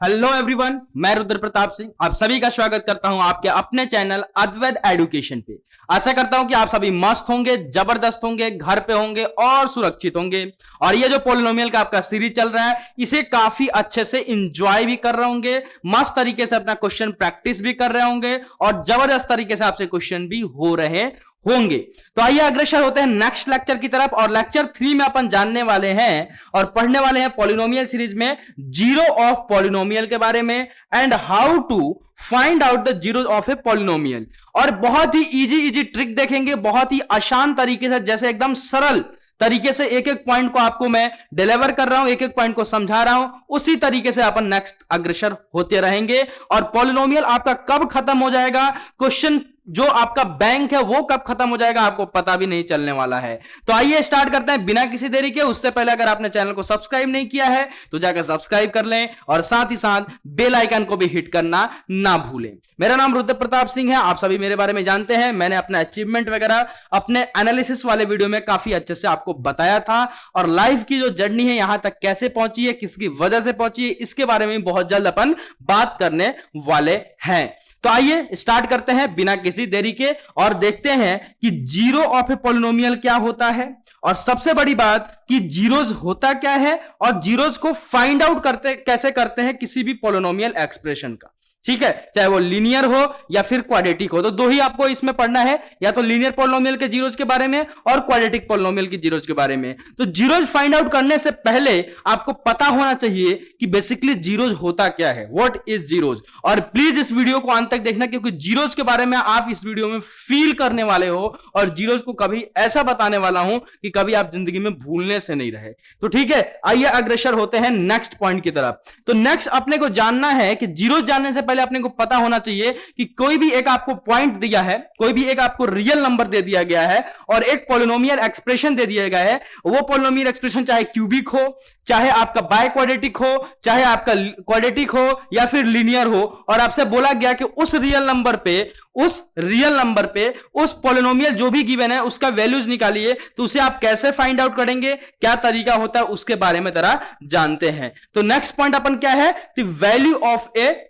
Hello everyone, मैं रुद्र प्रताप सिंह आप सभी का स्वागत करता हूं आपके अपने चैनल अद्वैत एजुकेशन पे। आशा करता हूं कि आप सभी मस्त होंगे, जबरदस्त होंगे, घर पे होंगे और सुरक्षित होंगे। और ये जो पॉलिनोमियल का आपका सीरीज चल रहा है, इसे काफी अच्छे से एंजॉय भी कर रहे होंगे, मस्त तरीके से अपना क्वेश्चन प्रैक्टिस भी कर रहे होंगे और जबरदस्त तरीके से आपसे क्वेश्चन भी हो रहे होंगे। तो आइए अग्रसर होते हैं नेक्स्ट लेक्चर की तरफ। और लेक्चर 3 में अपन जानने वाले हैं और पढ़ने वाले हैं पॉलिनोमियल सीरीज में जीरो ऑफ पॉलिनोमियल के बारे में and how to find out the zero of a polynomial. और बहुत ही इजी ट्रिक देखेंगे, बहुत ही आसान तरीके से, जैसे एकदम सरल तरीके से एक एक पॉइंट को आपको मैं डिलीवर कर रहा हूं, एक एक पॉइंट को समझा रहा हूं, उसी तरीके से अपन नेक्स्ट अग्रसर होते रहेंगे। और पॉलिनोमियल आपका कब खत्म हो जाएगा, क्वेश्चन जो आपका बैंक है वो कब खत्म हो जाएगा, आपको पता भी नहीं चलने वाला है। तो आइए स्टार्ट करते हैं बिना किसी देरी के। उससे पहले अगर आपने चैनल को सब्सक्राइब नहीं किया है तो जाकर सब्सक्राइब कर लें और साथ ही साथ बेल आइकन को भी हिट करना ना भूलें। मेरा नाम रुद्र प्रताप सिंह है, आप सभी मेरे बारे में जानते हैं। मैंने अपना अचीवमेंट वगैरह अपने एनालिसिस वाले वीडियो में काफी अच्छे से आपको बताया था और लाइफ की जो जर्नी है यहां तक कैसे पहुंची है, किसकी वजह से पहुंची है, इसके बारे में बहुत जल्द अपन बात करने वाले हैं। तो आइए स्टार्ट करते हैं बिना किसी देरी के और देखते हैं कि जीरो ऑफ ए पॉलिनोमियल क्या होता है और सबसे बड़ी बात कि जीरोज होता क्या है और जीरोज को फाइंड आउट कैसे करते हैं किसी भी पॉलिनोमियल एक्सप्रेशन का। ठीक है, चाहे वो लीनियर हो या फिर क्वाड्रेटिक हो। तो दो ही आपको इसमें पढ़ना है, या तो लीनियर पॉलिनोमियल के जीरोज के बारे में और क्वाड्रेटिक पॉलिनोमियल के जीरोज के बारे में। तो जीरोज फाइंड आउट करने से पहले आपको पता होना चाहिए कि बेसिकली जीरोज होता क्या है, व्हाट इज जीरोज। और प्लीज इस वीडियो को अंत तक देखना, क्योंकि जीरोज के बारे में आप इस वीडियो में फील करने वाले हो और जीरोज को कभी ऐसा बताने वाला हूं कि कभी आप जिंदगी में भूलने से नहीं रहे। तो ठीक है, आइए अग्रसर होते हैं नेक्स्ट पॉइंट की तरफ। तो नेक्स्ट अपने को जानना है कि जीरोज जानने से पहले अपने को पता होना चाहिए कि कोई भी एक आपको पॉइंट दिया है, कोई भी एक आपको रियल नंबर दे दिया गया है और एक पॉलिनोमियल एक्सप्रेशन दे दिया गया है। वो पॉलिनोमियल एक्सप्रेशन चाहे क्यूबिक हो, चाहे आपका बाय क्वाड्रेटिक हो, चाहे आपका क्वाड्रेटिक हो या फिर लीनियर हो, और आपसे बोला गया कि उस रियल नंबर पे उस पॉलिनोमियल जो भी गिवन है उसका वैल्यूज निकालिए। तो उसे आप कैसे फाइंड आउट करेंगे, क्या तरीका होता है, उसके बारे में जरा जानते हैं। तो नेक्स्ट पॉइंट अपन क्या है, the value of a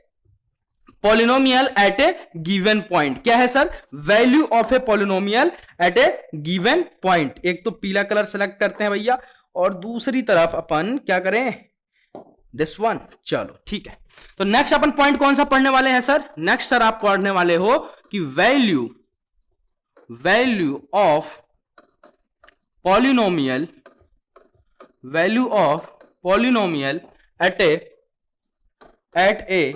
polynomial at a given point. क्या है sir, value of a polynomial at a given point. एक तो पीला कलर सेलेक्ट करते हैं भैया और दूसरी तरफ अपन क्या करें, दिस वन। चलो ठीक है, तो नेक्स्ट अपन पॉइंट कौन सा पढ़ने वाले हैं सर, नेक्स्ट सर आप पढ़ने वाले हो कि value of polynomial at a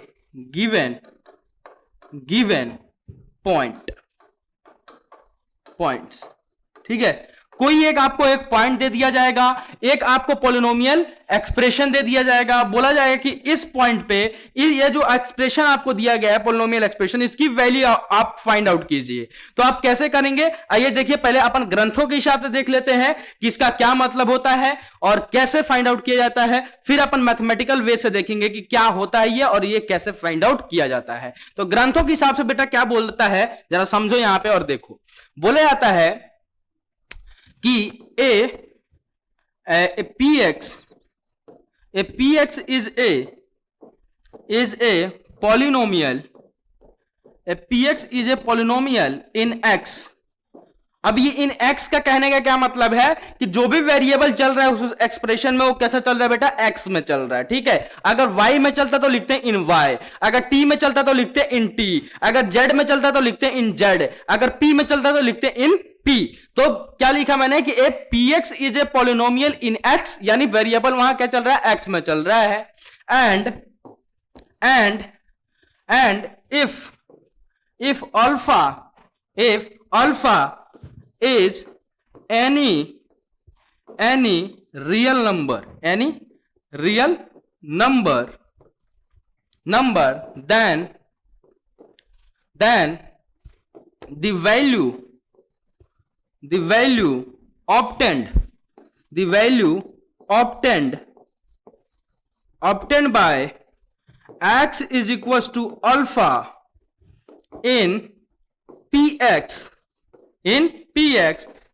given points. ठीक है, कोई एक आपको एक पॉइंट दे दिया जाएगा, एक आपको पॉलिनोमियल एक्सप्रेशन दे दिया जाएगा, बोला जाएगा कि इस पॉइंट पे ये जो एक्सप्रेशन आपको दिया गया है पॉलिनोमियल एक्सप्रेशन, इसकी वैल्यू आप फाइंड आउट कीजिए। तो आप कैसे करेंगे, आइए देखिए। पहले अपन ग्रंथों के हिसाब से देख लेते हैं कि इसका क्या मतलब होता है और कैसे फाइंड आउट किया जाता है, फिर अपन मैथमेटिकल वे से देखेंगे कि क्या होता है ये और ये कैसे फाइंड आउट किया जाता है। तो ग्रंथों के हिसाब से बेटा क्या बोलता है, जरा समझो यहां पर और देखो। बोला जाता है कि px is a polynomial, px is a polynomial in x। अब ये इन x का कहने का क्या मतलब है कि जो भी वेरिएबल चल रहा है उस एक्सप्रेशन में वो कैसा चल रहा है बेटा, x में चल रहा है। ठीक है, अगर y में चलता तो लिखते हैं इन y, अगर t में चलता तो लिखते हैं इन t, अगर z में चलता तो लिखते हैं इन z, अगर p में चलता तो लिखते हैं इन p। तो क्या लिखा मैंने कि ए px is a polynomial in x, यानी वेरिएबल वहां क्या चल रहा है, x में चल रहा है। And if alpha is any real number, then the value obtained by x is equals to alpha in px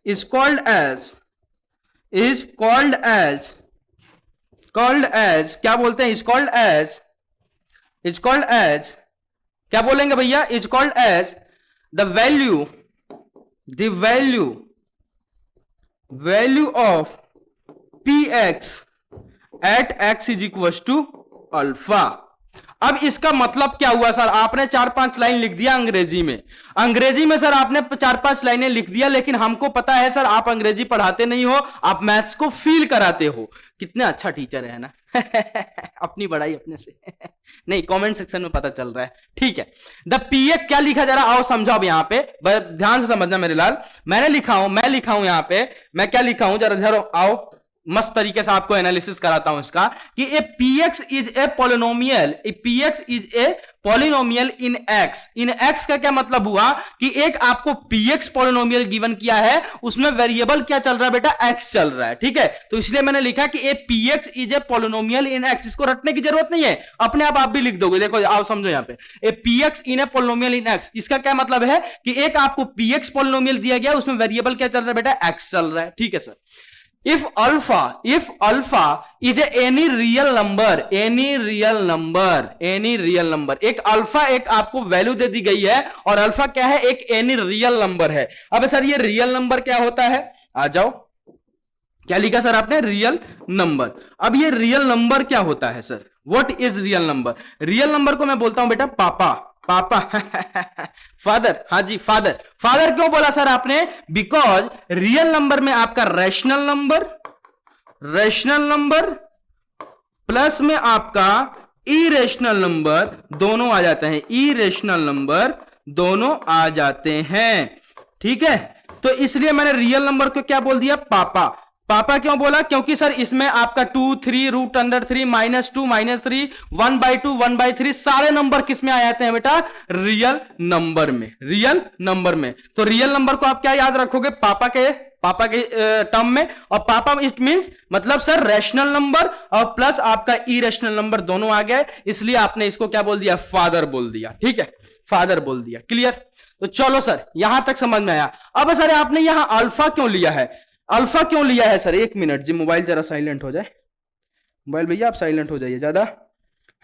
is called as क्या बोलते हैं, is called as is called as, क्या बोलेंगे भैया, is called as the value of P X at X is equal to alpha. अब इसका मतलब क्या हुआ सर, आपने 4-5 लाइन लिख दिया अंग्रेजी में सर आपने 4-5 लाइनें लिख दिया, लेकिन हमको पता है सर आप अंग्रेजी पढ़ाते नहीं हो, आप मैथ्स को फील कराते हो। कितने अच्छा टीचर है ना अपनी बड़ाई अपने से नहीं, कमेंट सेक्शन में पता चल रहा है। ठीक है, द पीएक्स क्या लिखा जा रहा है, आओ समझाओ अब यहां पे, ध्यान से समझना मेरे लाल। मैं लिखा हूं यहां पे, मैं क्या लिखा हूं जरा ध्यान, आओ मस्त तरीके से आपको एनालिसिस कराता हूं इसका, कि ए px is a polynomial, in x। In x का क्या मतलब हुआ कि एक आपको px पॉलिनोमियल गिवन किया है, उसमें वेरिएबल क्या चल रहा है बेटा, x चल रहा है। ठीक है, तो इसलिए मैंने लिखा कि ए px is a polynomial in x। इसको रटने की जरूरत नहीं है, अपने आप भी लिख दोगे। देखो आओ समझो यहां पे, ए px in a polynomial in x, इसका क्या मतलब है कि एक आपको px पॉलिनोमियल दिया गया, उसमें वेरिएबल क्या चल रहा है बेटा, x चल रहा है। ठीक है sir, if alpha is any real number, एक अल्फा एक आपको वैल्यू दे दी गई है, और अल्फा क्या है, एक एनी रियल नंबर है। अब सर ये रियल नंबर क्या होता है, आ जाओ, क्या लिखा सर आपने, रियल नंबर। अब ये रियल नंबर क्या होता है sir, what is real number? Real number को मैं बोलता हूं बेटा पापा फादर। हाँ जी फादर क्यों बोला सर आपने, बिकॉज रियल नंबर में आपका रैशनल नंबर प्लस में आपका इरेशनल नंबर दोनों आ जाते हैं, आ जाते हैं। ठीक है, तो इसलिए मैंने रियल नंबर को क्या बोल दिया, पापा क्यों बोला, क्योंकि सर इसमें आपका 2, 3, √3, -2, -3, 1/2, 1/3 सारे नंबर किस में आ जाते हैं बेटा, रियल नंबर में। तो रियल नंबर को आप क्या याद रखोगे, पापा के टर्म में, और पापा इट मींस मतलब सर रैशनल नंबर और प्लस आपका इरेशनल नंबर दोनों आ गए, इसलिए आपने इसको क्या बोल दिया, फादर बोल दिया। ठीक है, फादर बोल दिया, क्लियर। तो चलो सर यहां तक समझ में आया। अब सर आपने यहां अल्फा क्यों लिया है, सर एक मिनट जी, मोबाइल जरा साइलेंट हो जाए, मोबाइल भैया आप साइलेंट हो जाइए ज्यादा,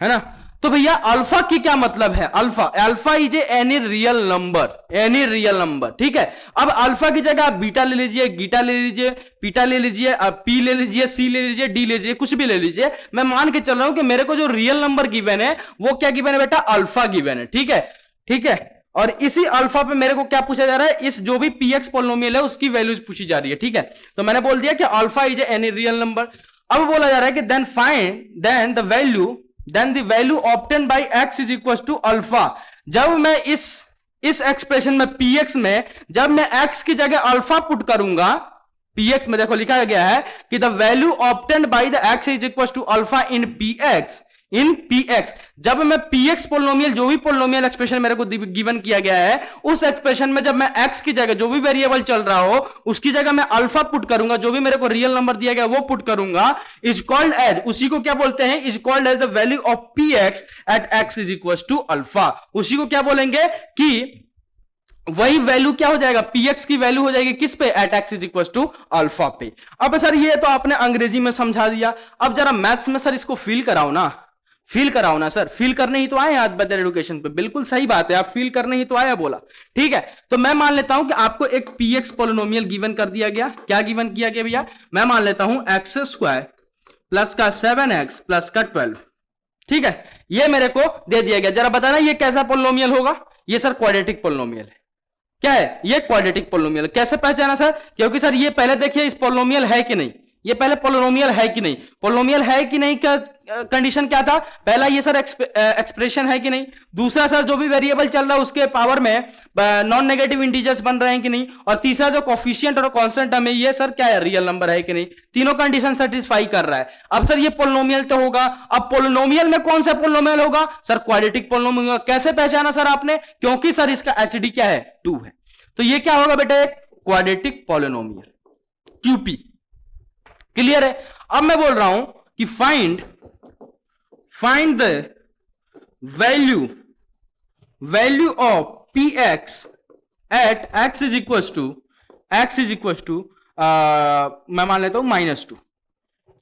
है ना। तो भैया अल्फा की क्या मतलब है, alpha is any real number. ठीक है, अब अल्फा की जगह आप बीटा ले लीजिए, गीटा ले लीजिए, पीटा ले लीजिए, पी ले लीजिए, सी ले लीजिए, डी ले लीजिए, कुछ भी ले लीजिए। मैं मान के चल रहा हूं कि मेरे को जो रियल नंबर गिवन है वो क्या गिवन है बेटा, अल्फा गिवन है। ठीक है, और इसी अल्फा पे मेरे को क्या पूछा जा रहा है, इस जो भी px पॉलिनोमियल है उसकी वैल्यूज पूछी जा रही है। ठीक है, तो मैंने बोल दिया कि alpha is any real number. अब बोला जा रहा है कि then the value obtain by x is equal to alpha. जब मैं इस एक्सप्रेशन में px में जब मैं x की जगह अल्फा पुट करूंगा, px में देखो लिखा गया है कि the value obtain by the x is equal to alpha in px। जब मैं px पोलिनोमियल, जो भी पोलिनोमियल एक्सप्रेशन मेरे को गिवन किया गया है, उस एक्सप्रेशन में जब मैं x की जगह जो भी वेरिएबल चल रहा हो उसकी जगह मैं अल्फा पुट करूंगा, जो भी मेरे को रियल नंबर दिया गया वो पुट करूंगा, इज कॉल्ड एज, उसी को क्या बोलते हैं, is called as the value of px at x is equal to alpha. उसी को क्या बोलेंगे कि वही वैल्यू क्या हो जाएगा, px की वैल्यू हो जाएगी किस पे, at x is equal to alpha पे। अब सर ये तो आपने अंग्रेजी में समझा दिया, अब जरा मैथ्स में सर इसको फील कराओ ना सर, फील करने ही तो आए आज अद्वैत एजुकेशन पे, बिल्कुल सही बात है, आप फील करने ही तो आया बोला। ठीक है, तो मैं मान लेता हूं कि आपको एक px पॉलिनोमियल गिवन कर दिया गया, क्या गिवन किया गया भैया, मैं मान लेता हूं x² प्लस का 7x प्लस का 12। ठीक है, ये मेरे को दे दिया गया, जरा बताना ये कैसा पॉलिनोमियल होगा, ये सर क्वाड्रेटिक पॉलिनोमियल है। क्या है ये, क्वाड्रेटिक पॉलिनोमियल। कैसे पहचाना सर, क्योंकि सर ये पहले देखिए इस पॉलिनोमियल है कि नहीं, ये पहले पॉलिनोमियल है कि नहीं, पॉलिनोमियल है कि नहीं का कंडीशन क्या था, पहला ये सर एक्सप्रेशन है कि नहीं, दूसरा सर जो भी वेरिएबल चल रहा है उसके पावर में नॉन नेगेटिव इंटीजर्स बन रहे हैं कि नहीं, और तीसरा जो कोफिशिएंट और कांस्टेंट टर्म है ये सर क्या है, रियल नंबर है कि नहीं। तीनों कंडीशन सेटिस्फाई कर रहा है। अब सर ये पॉलिनोमियल तो होगा, अब पॉलिनोमियल में कौन सा पॉलिनोमियल होगा सर, क्वाड्रेटिक पॉलिनोमियल होगा। कैसे पहचाना सर आपने, क्योंकि सर इसका एचडी क्या है, 2 है, तो ये क्या होगा बेटा, एक क्वाड्रेटिक पॉलिनोमियल, क्यूपी। क्लियर है। अब मैं बोल रहा हूं कि find the value of px at x is equal to मैं मान लेता हूं -2।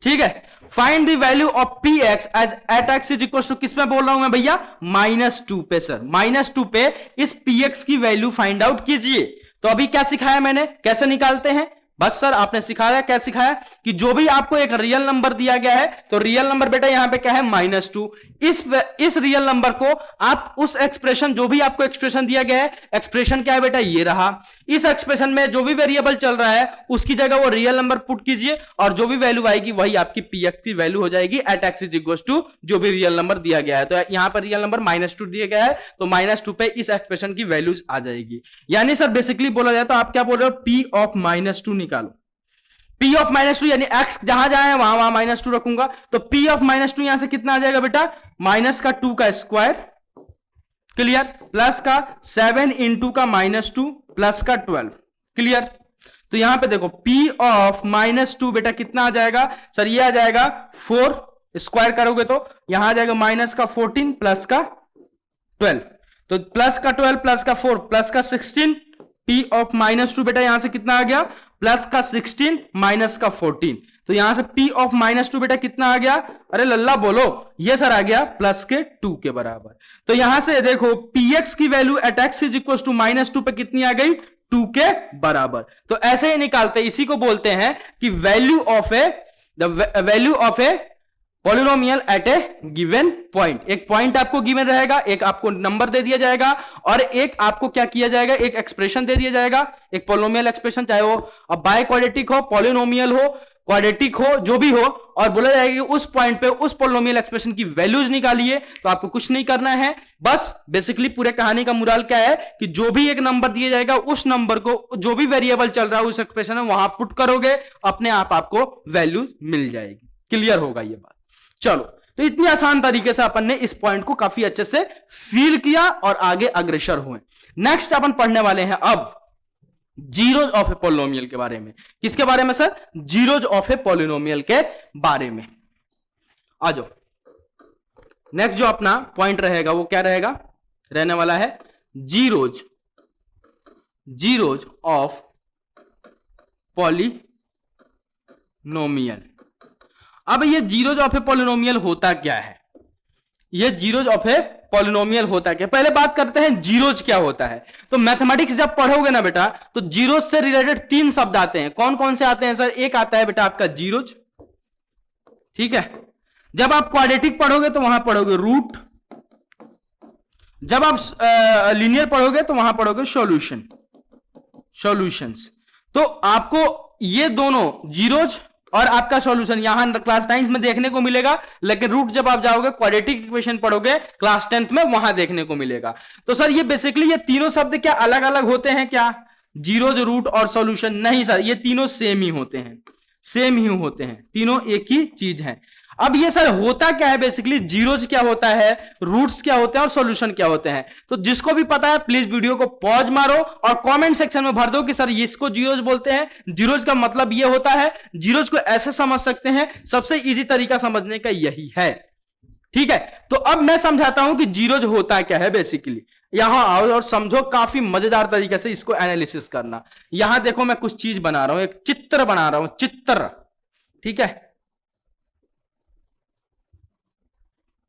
ठीक है, find the value of P X as at X is equal to, किस में बोल रहा हूं मैं भैया, -2 पे सर, -2 पे इस पी एक्स की वैल्यू फाइंड आउट कीजिए। तो अभी क्या सिखाया मैंने, कैसे निकालते हैं, बस सर आपने सिखाया, क्या सिखाया कि जो भी आपको एक रियल नंबर दिया गया है तो रियल नंबर बेटा यहां पे क्या है -2, इस रियल नंबर को आप उस एक्सप्रेशन, जो भी आपको एक्सप्रेशन दिया गया है, एक्सप्रेशन क्या है बेटा ये रहा, इस एक्सप्रेशन में जो भी वेरिएबल चल रहा है उसकी जगह वो रियल नंबर पुट कीजिए और जो भी वैल्यू आएगी वही आपकी पी एक्स की वैल्यू हो जाएगी at X is equal to जो भी रियल नंबर दिया गया है। तो यहां पर रियल नंबर -2 दिया गया है तो -2 पे इस एक्सप्रेशन की वैल्यूज आ जाएगी। यानी सर बेसिकली बोला जाए तो आप क्या बोल रहे हो, पी ऑफ -2 निकालो, P ऑफ -2 यानी x जहां जहां है वहां वहां -2 रखूंगा, तो P ऑफ -2 यहां से कितना आ जाएगा बेटा, -2 का स्क्वायर, क्लियर, प्लस का 7 इंटू का -2 प्लस का 12, क्लियर। तो यहां पे देखो P ऑफ -2 बेटा कितना आ जाएगा सर, ये आ जाएगा 4, स्क्वायर करोगे तो यहां आ जाएगा -14 प्लस का 12, तो प्लस का 12 प्लस का 4 प्लस का 16, P ऑफ -2 बेटा यहां से कितना आ गया, प्लस का 16 माइनस का 14, तो यहां से P ऑफ -2 बेटा कितना आ गया, अरे लल्ला बोलो, ये सर आ गया प्लस के 2 के बराबर। तो यहां से देखो px की वैल्यू at x is equal to -2 पे कितनी आ गई, 2 के बराबर। तो ऐसे ही निकालते, इसी को बोलते हैं कि value of a polynomial at a given point. एक पॉइंट आपको गिवन रहेगा, एक आपको नंबर दे दिया जाएगा और एक आपको क्या किया जाएगा, एक एक्सप्रेशन दे दिया जाएगा, एक पॉलिनोमियल एक्सप्रेशन, चाहे वो अब बाय क्वाड्रेटिक हो, पॉलिनोमियल हो, क्वाड्रेटिक हो, जो भी हो, और बोला जाएगा कि उस पॉइंट पे उस पॉलिनोमियल एक्सप्रेशन की वैल्यूज निकालिए। तो आपको कुछ नहीं करना है, बस बेसिकली पूरे कहानी का मुराल क्या है कि जो भी एक नंबर दिया जाएगा उस नंबर को, जो भी वेरिएबल चल रहा है उस एक्सप्रेशन में वहां पुट करोगे, अपने आप आपको वैल्यूज मिल जाएगी। क्लियर होगा ये बात। चलो, तो इतनी आसान तरीके से अपन ने इस पॉइंट को काफी अच्छे से फील किया और आगे अग्रसर हुए। नेक्स्ट अपन पढ़ने वाले हैं अब जीरोज ऑफ ए पॉलिनोमियल के बारे में। किसके बारे में sir, zeros of a polynomial के बारे में। आ जाओ, नेक्स्ट जो अपना पॉइंट रहेगा वो क्या रहेगा, रहने वाला है जीरोज ऑफ पॉलिनोमियल। अब ये जीरोज ऑफ ए पॉलिनोमियल होता क्या है, ये जीरोज ऑफ ए पॉलिनोमियल होता क्या, पहले बात करते हैं जीरोज क्या होता है। तो मैथमेटिक्स जब पढ़ोगे ना बेटा तो जीरोज से रिलेटेड 3 शब्द आते हैं। कौन कौन से आते हैं सर, एक आता है बेटा आपका जीरोज, ठीक है। जब आप क्वाड्रेटिक पढ़ोगे तो वहां पढ़ोगे रूट, जब आप लीनियर पढ़ोगे तो वहां पढ़ोगे सॉल्यूशंस। तो आपको ये दोनों जीरोज और आपका सॉल्यूशन यहां क्लास 9 में देखने को मिलेगा, लेकिन रूट जब आप जाओगे क्वाड्रेटिक इक्वेशन पढ़ोगे क्लास 10th में वहां देखने को मिलेगा। तो सर ये बेसिकली ये तीनों शब्द क्या अलग अलग होते हैं क्या, जीरोज, रूट और सॉल्यूशन? नहीं सर, ये तीनों सेम ही होते हैं, सेम ही होते हैं, तीनों एक ही चीज है। अब ये सर होता क्या है, बेसिकली जीरोज क्या होता है, रूट्स क्या होते हैं और सॉल्यूशन क्या होते हैं। तो जिसको भी पता है प्लीज वीडियो को पॉज मारो और कमेंट सेक्शन में भर दो कि सर इसको जीरोज बोलते हैं, जीरोज का मतलब ये होता है। जीरोज को ऐसे समझ सकते हैं, सबसे इजी तरीका समझने का यही है, ठीक है। तो अब मैं समझाता हूं कि जीरोज होता क्या है बेसिकली। यहां आओ और समझो, काफी मजेदार तरीके से इसको एनालिसिस करना। यहां देखो मैं कुछ चीज बना रहा हूं, एक चित्र बना रहा हूं, चित्र, ठीक है।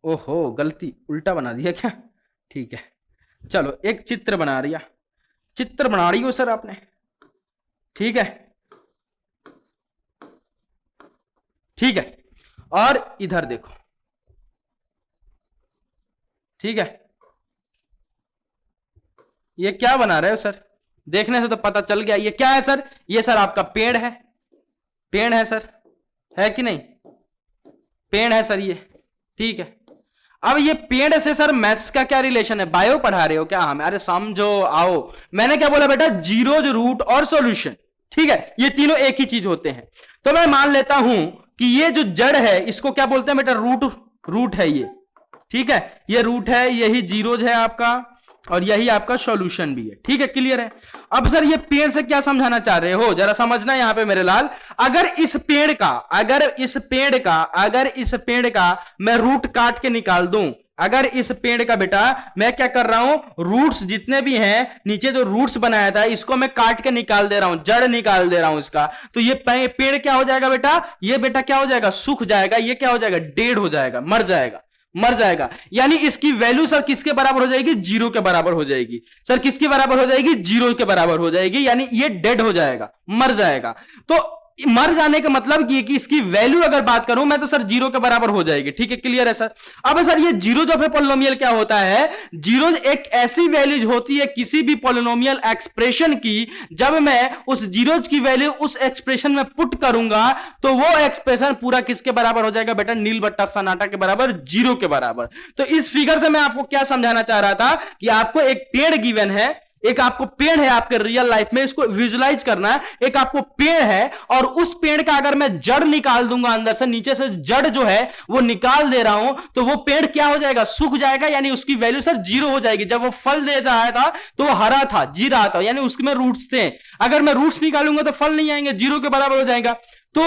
ओहो गलती, उल्टा बना दिया क्या, ठीक है। चलो एक चित्र बना रही हो सर आपने, ठीक है, ठीक है। और इधर देखो, ठीक है। ये क्या बना रहे हो सर, देखने से तो पता चल गया ये क्या है सर, ये सर आपका पेड़ है, पेड़ है सर, है कि नहीं, पेड़ है सर ये, ठीक है। अब ये पेड़ से सर मैथ्स का क्या रिलेशन है, बायो पढ़ा रहे हो क्या हमें, अरे समझो, आओ। मैंने क्या बोला बेटा, जीरोज, रूट और सॉल्यूशन, ठीक है, ये तीनों एक ही चीज होते हैं। तो मैं मान लेता हूं कि ये जो जड़ है इसको क्या बोलते हैं बेटा, रूट है ये, ठीक है, ये रूट है, यही जीरोज है आपका और यही आपका सॉल्यूशन भी है, ठीक है, क्लियर है। अब सर ये पेड़ से क्या समझाना चाह रहे हो, जरा समझना यहां पे मेरे लाल। अगर इस पेड़ का मैं रूट काट के निकाल दूं, अगर इस पेड़ का बेटा मैं क्या कर रहा हूं, रूट्स जितने भी हैं, नीचे जो रूट्स बनाया था इसको मैं काट के निकाल दे रहा हूं, जड़ निकाल दे रहा हूं इसका, तो ये पेड़ क्या हो जाएगा बेटा, ये बेटा क्या हो जाएगा, सूख जाएगा, ये क्या हो जाएगा, डेड हो जाएगा, मर जाएगा, मर जाएगा। यानी इसकी वैल्यू सर किसके बराबर हो जाएगी, जीरो के बराबर हो जाएगी। सर किसके बराबर हो जाएगी, जीरो के बराबर हो जाएगी, यानी ये डेड हो जाएगा, मर जाएगा। तो मर जाने का मतलब ये कि इसकी वैल्यू अगर बात करूं मैं तो सर जीरो के बराबर हो जाएगी। ठीक है, क्लियर है सर। अब सर ये जीरोज ऑफ ए पॉलिनोमियल क्या होता है, जीरोज एक ऐसी वैल्यूज होती है किसी भी पॉलिनोमियल एक्सप्रेशन की, जब मैं उस जीरोज की वैल्यू उस एक्सप्रेशन में पुट करूंगा तो वो एक्सप्रेशन पूरा किसके बराबर हो जाएगा बेटा, नील बट्टा सन्नाटा के बराबर, जीरो के बराबर। तो इस फिगर से मैं आपको क्या समझाना चाह रहा था कि आपको एक पेड़ गिवन है, एक आपको पेड़ है आपके रियल लाइफ में, इसको विजुलाइज करना है। एक आपको पेड़ है और उस पेड़ का अगर मैं जड़ निकाल दूंगा, अंदर से नीचे से जड़ जो है वो निकाल दे रहा हूं, तो वो पेड़ क्या हो जाएगा, सूख जाएगा, यानी उसकी वैल्यू सर जीरो हो जाएगी। जब वो फल दे रहा था तो वो हरा था, जी रहा था, यानी उसमें रूट्स थे। अगर मैं रूट्स निकालूंगा तो फल नहीं आएंगे, जीरो के बराबर हो जाएगा। तो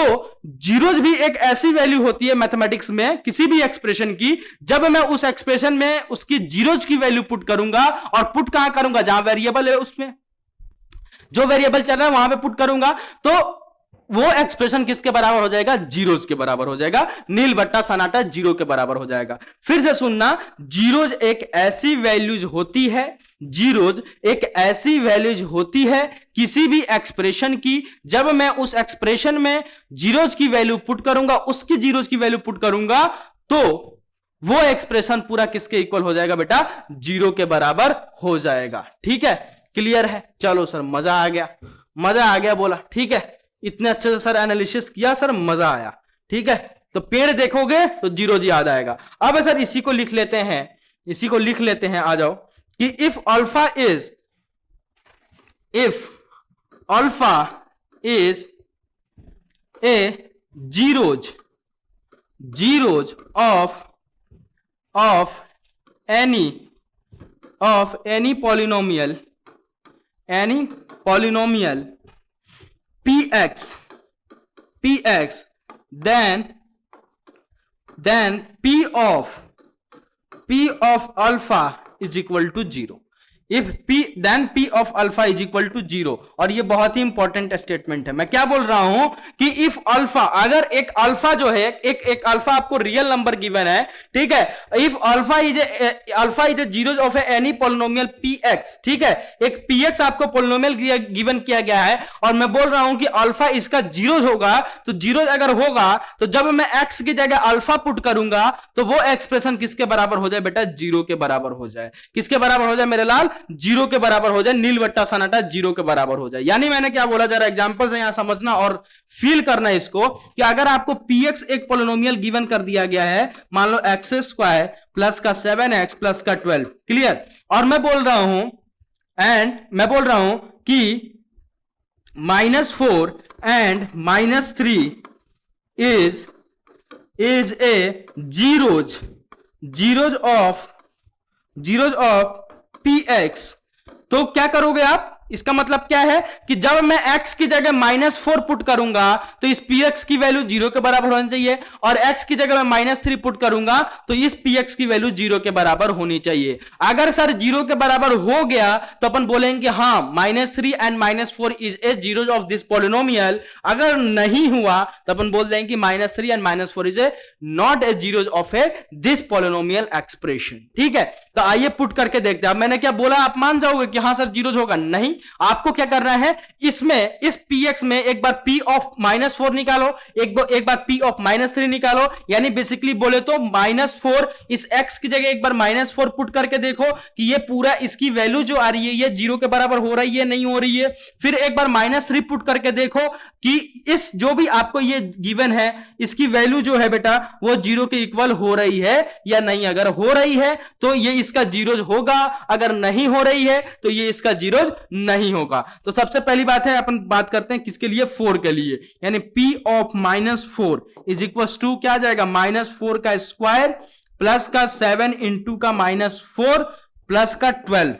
जीरोज भी एक ऐसी वैल्यू होती है मैथमेटिक्स में किसी भी एक्सप्रेशन की, जब मैं उस एक्सप्रेशन में उसकी जीरोज की वैल्यू पुट करूंगा, और पुट कहां करूंगा, जहां वेरिएबल है उसमें, जो वेरिएबल चल रहा है वहां पे पुट करूंगा, तो वो एक्सप्रेशन किसके बराबर हो जाएगा, जीरोज के बराबर हो जाएगा, नील बट्टा सन्नाटा जीरो के बराबर हो जाएगा। फिर से सुनना, जीरोज एक ऐसी वैल्यूज होती है, जीरोज एक ऐसी वैल्यूज होती है किसी भी एक्सप्रेशन की, जब मैं उस एक्सप्रेशन में जीरोज की वैल्यू पुट करूंगा, उसकी जीरोज की वैल्यू पुट करूंगा, तो वो एक्सप्रेशन पूरा किसके इक्वल हो जाएगा बेटा, जीरो के बराबर हो जाएगा। ठीक है, क्लियर है। चलो सर मजा आ गया, मजा आ गया बोला, ठीक है, इतने अच्छे से सर एनालिसिस किया सर, मजा आया। ठीक है, तो पेड़ देखोगे तो जीरोज याद आएगा। अब सर इसी को लिख लेते हैं, इसी को लिख लेते हैं, आ जाओ, कि if alpha is a zeros of any polynomial px then p of alpha is equal to 0। If p then p of alpha is equal to 0। और ये बहुत ही इंपॉर्टेंट स्टेटमेंट है। मैं क्या बोल रहा हूं कि इफ अल्फा, अगर एक अल्फा जो है, एक अल्फा आपको रियल नंबर गिवन है, ठीक है, if alpha is a zero of any polynomial px, ठीक है, एक px आपको पॉलिनोमियल गिवन किया गया है, और मैं बोल रहा हूं कि अल्फा इसका जीरो होगा, तो जीरो अगर होगा तो जब मैं x की जगह अल्फा पुट करूंगा तो वो एक्सप्रेशन किसके बराबर हो जाए बेटा, जीरो के बराबर हो जाए। किसके बराबर हो जाए मेरे लाल, जीरो के बराबर हो जाए, नील बट्टा सन्नाटा जीरो के बराबर हो जाए। यानी मैंने क्या बोला, जरा एग्जांपल से यहां समझना और फील करना इसको, कि अगर आपको px एक पॉलिनोमियल गिवन कर दिया गया है, मान लो x स्क्वायर प्लस का 7x प्लस का 12, क्लियर, और मैं बोल रहा हूं कि -4 and -3 is a zeros of px, तो क्या करोगे आप, इसका मतलब क्या है कि जब मैं x की जगह -4 पुट करूंगा तो इस px की वैल्यू जीरो के बराबर होनी चाहिए, और x की जगह मैं -3 पुट करूंगा तो इस px की वैल्यू जीरो के बराबर होनी चाहिए। अगर सर जीरो के बराबर हो गया तो अपन बोलेंगे हाँ -3 and -4 is a zero of this polynomial. अगर नहीं हुआ तो अपन बोल देंगे -3 and -4 is A not a zero of a this polynomial expression. ठीक है, तो आइए पुट करके देखते हैं। अब मैंने क्या बोला, आप मान जाओगे कि हाँ सर जीरो होगा, नहीं, आपको क्या करना है, इसमें इस px में एक बार p ऑफ -4 निकालो, एक बार p ऑफ -3 निकालो, यानी बेसिकली बोले तो -4 इस x की जगह एक बार -4 पुट करके देखो कि ये पूरा इसकी वैल्यू जो आ रही है ये जीरो के बराबर हो रही है, नहीं हो रही है। फिर एक बार -3 पुट करके देखो कि इस जो भी आपको ये गिवन है इसकी वैल्यू जो है बेटा वो जीरो के इक्वल हो रही है या नहीं। अगर हो रही है तो ये इसका जीरोज होगा, अगर नहीं हो रही है तो ये इसका जीरोज नहीं होगा। तो सबसे पहली बात है, अपन बात करते हैं किसके लिए, 4 के लिए, यानी p of -4 is equal to क्या आ जाएगा, -4 का स्क्वायर प्लस का 7 इंटू का -4 प्लस का 12,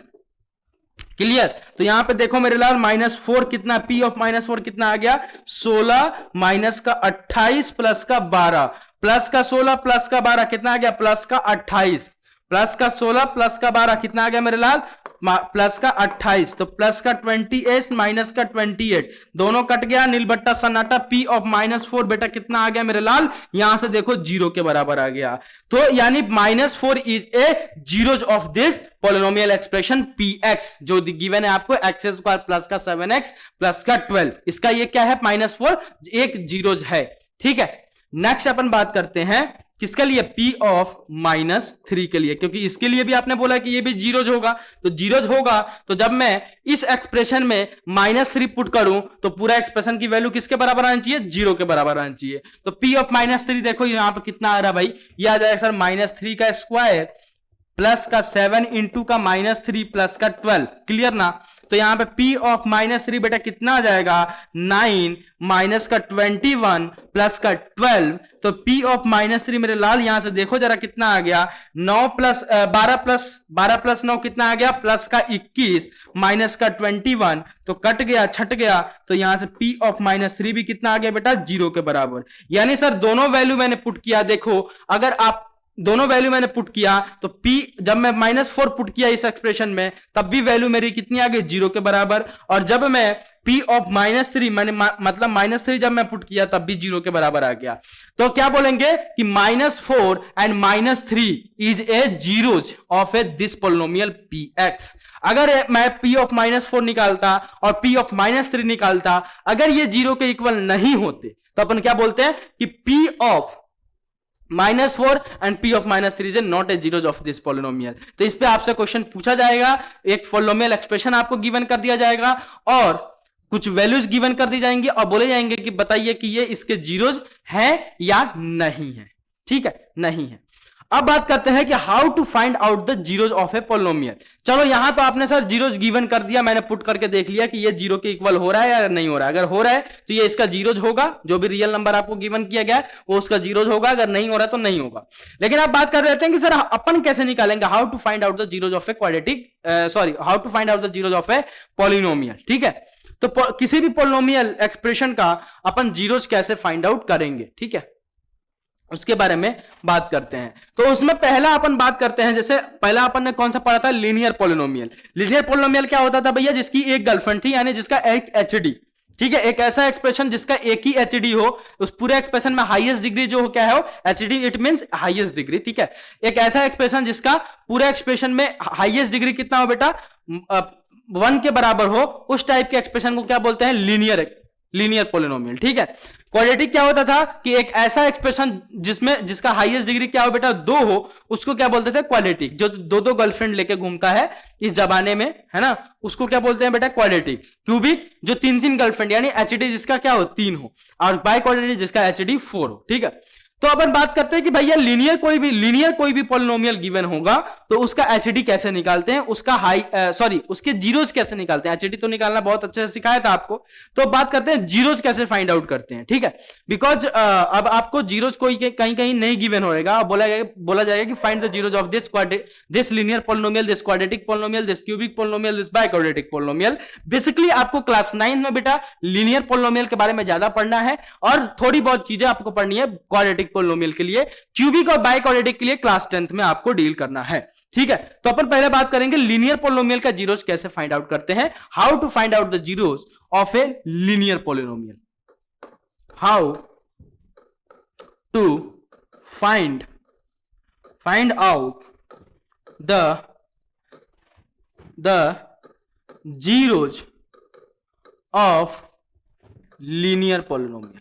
क्लियर। तो यहां पे देखो मेरे लाल -4 कितना, p ऑफ -4 कितना आ गया, 16 माइनस का 28 प्लस का 12 प्लस का 16 प्लस का 12 कितना आ गया, प्लस का 28 प्लस का 16 प्लस का 12 कितना आ गया मेरे लाल, प्लस का 28, तो प्लस का 28 माइनस का 28 दोनों कट गया, नीलबट्टा सन्नाटा, P ऑफ -4 बेटा कितना आ गया मेरे लाल, यहां से देखो 0 के बराबर आ गया। तो यानी -4 is a zero of this polynomial expression Px जो गिवन है आपको x² प्लस का 7x प्लस का 12, इसका ये क्या है -4 एक जीरोज है। ठीक है, नेक्स्ट अपन बात करते हैं किसके लिए, P ऑफ -3 के लिए, क्योंकि इसके लिए भी आपने बोला कि ये भी जीरोज होगा, तो जीरोज होगा तो जब मैं इस एक्सप्रेशन में -3 पुट करूं तो पूरा एक्सप्रेशन की वैल्यू किसके बराबर आनी चाहिए, 0 के बराबर आनी चाहिए। तो P ऑफ -3 देखो यहां पे कितना आ रहा है भाई, ये आ जाएगा सर -3 का स्क्वायर प्लस का 7 इंटू का -3 प्लस का 12, क्लियर ना। तो यहां पे P ऑफ -3 बेटा कितना आ जाएगा, 9 माइनस का 21 प्लस का 12, तो P ऑफ -3 मेरे लाल यहां से देखो जरा कितना आ गया, 9 प्लस 12 प्लस 9 कितना आ गया, प्लस का 21 माइनस का 21, तो कट गया छट गया, तो यहां से P ऑफ -3 भी कितना आ गया बेटा, 0 के बराबर। यानी सर दोनों वैल्यू मैंने पुट किया, देखो अगर आप दोनों वैल्यू मैंने पुट किया तो P जब मैं -4 पुट किया इस एक्सप्रेशन में तब भी वैल्यू मेरी कितनी आ गई, 0 के बराबर, और जब मैं P ऑफ -3 मैंने मतलब -3 जब मैं पुट किया तब भी 0 के बराबर आ गया। तो क्या बोलेंगे कि -4 and -3 is a zeros of a this polynomial Px। अगर मैं P ऑफ -4 निकालता और P ऑफ -3 निकालता, अगर ये 0 के इक्वल नहीं होते तो अपन क्या बोलते हैं कि P of -4 and P of -3 is not a zeros of this polynomial. तो इस पे आपसे क्वेश्चन पूछा जाएगा, एक पॉलिनोमियल एक्सप्रेशन आपको गिवन कर दिया जाएगा और कुछ वैल्यूज गिवन कर दी जाएंगी और बोले जाएंगे कि बताइए कि ये इसके जीरोज हैं या नहीं है। ठीक है, नहीं है। अब बात करते हैं कि how to find out the zeros of a polynomial. चलो यहां तो आपने सर जीरोज गिवन कर दिया, मैंने पुट करके देख लिया कि ये 0 के इक्वल हो रहा है या नहीं हो रहा है। अगर हो रहा है तो ये इसका जीरोज होगा, जो भी रियल नंबर आपको गिवन किया गया है वो उसका जीरोज होगा, अगर नहीं हो रहा तो नहीं होगा। लेकिन आप बात कर रहे हैं कि सर अपन कैसे निकालेंगे, how to find out the zeros of a quadratic, sorry how to find out the zeros of a polynomial. ठीक है, तो किसी भी पॉलिनोमियल एक्सप्रेशन का अपन जीरोज कैसे फाइंड आउट करेंगे, ठीक है, उसके बारे में बात करते हैं। तो उसमें पहला अपन बात करते हैं, जैसे पहला अपन ने कौन सा पढ़ा था, लीनियर पॉलिनोमियल। लीनियर पॉलिनोमियल क्या होता था भैया, जिसकी एक गर्लफ्रेंड थी, यानी जिसका एक एचडी, ठीक है, एक ऐसा एक्सप्रेशन जिसका एक ही एचडी हो, उस पूरे एक्सप्रेशन में हाईएस्ट डिग्री जो हो क्या है, HD it means highest degree. ठीक है, एक ऐसा एक्सप्रेशन जिसका पूरे एक्सप्रेशन में हाईएस्ट डिग्री कितना हो बेटा, 1 के बराबर हो, उस टाइप के एक्सप्रेशन को क्या बोलते हैं, लीनियर पॉलिनोमियल। ठीक है, क्वाड्रेटिक क्या होता था कि एक ऐसा एक्सप्रेशन जिसका हाईएस्ट डिग्री क्या हो बेटा, 2 हो, उसको क्या बोलते थे, क्वाड्रेटिक। जो दो गर्लफ्रेंड लेके घूमता है इस जमाने में, है ना, उसको क्या बोलते हैं बेटा, क्वाड्रेटिक। क्यूबिक जो 3 गर्लफ्रेंड यानी एचडी जिसका क्या हो, 3 हो, और बाय क्वाड्रेटिक जिसका एचडी 4 हो। ठीक है, तो अपन बात करते हैं कि भैया लीनियर कोई भी पॉलिनोमियल गिवन होगा तो उसका एचडी कैसे निकालते हैं, उसका उसके जीरोज कैसे निकालते हैं। एचडी तो निकालना बहुत अच्छे से सिखाया था आपको, तो बात करते हैं जीरोज कैसे फाइंड आउट करते हैं। ठीक है, बिकॉज अब आपको जीरोज कोई कहीं नहीं गिवन होगा, बोला जाएगा कि find the zeros of this linear polynomial, this quadratic polynomial, this cubic polynomial, this by quadratic polynomial. Basically आपको क्लास 9 में बेटा लीनियर पॉलिनोमियल के बारे में ज्यादा पढ़ना है और थोड़ी बहुत चीजें आपको पढ़नी है क्वाड्रेटिक पॉलिनोमियल के लिए। क्यूबिक और बाय क्वाड्रेटिक के लिए क्लास 10th में आपको डील करना है। ठीक है, तो अपन पहले बात करेंगे लीनियर पॉलिनोमियल का जीरोज कैसे फाइंड आउट करते हैं, how to find out the zeros of a linear polynomial, how to find out the zeros of linear polynomial.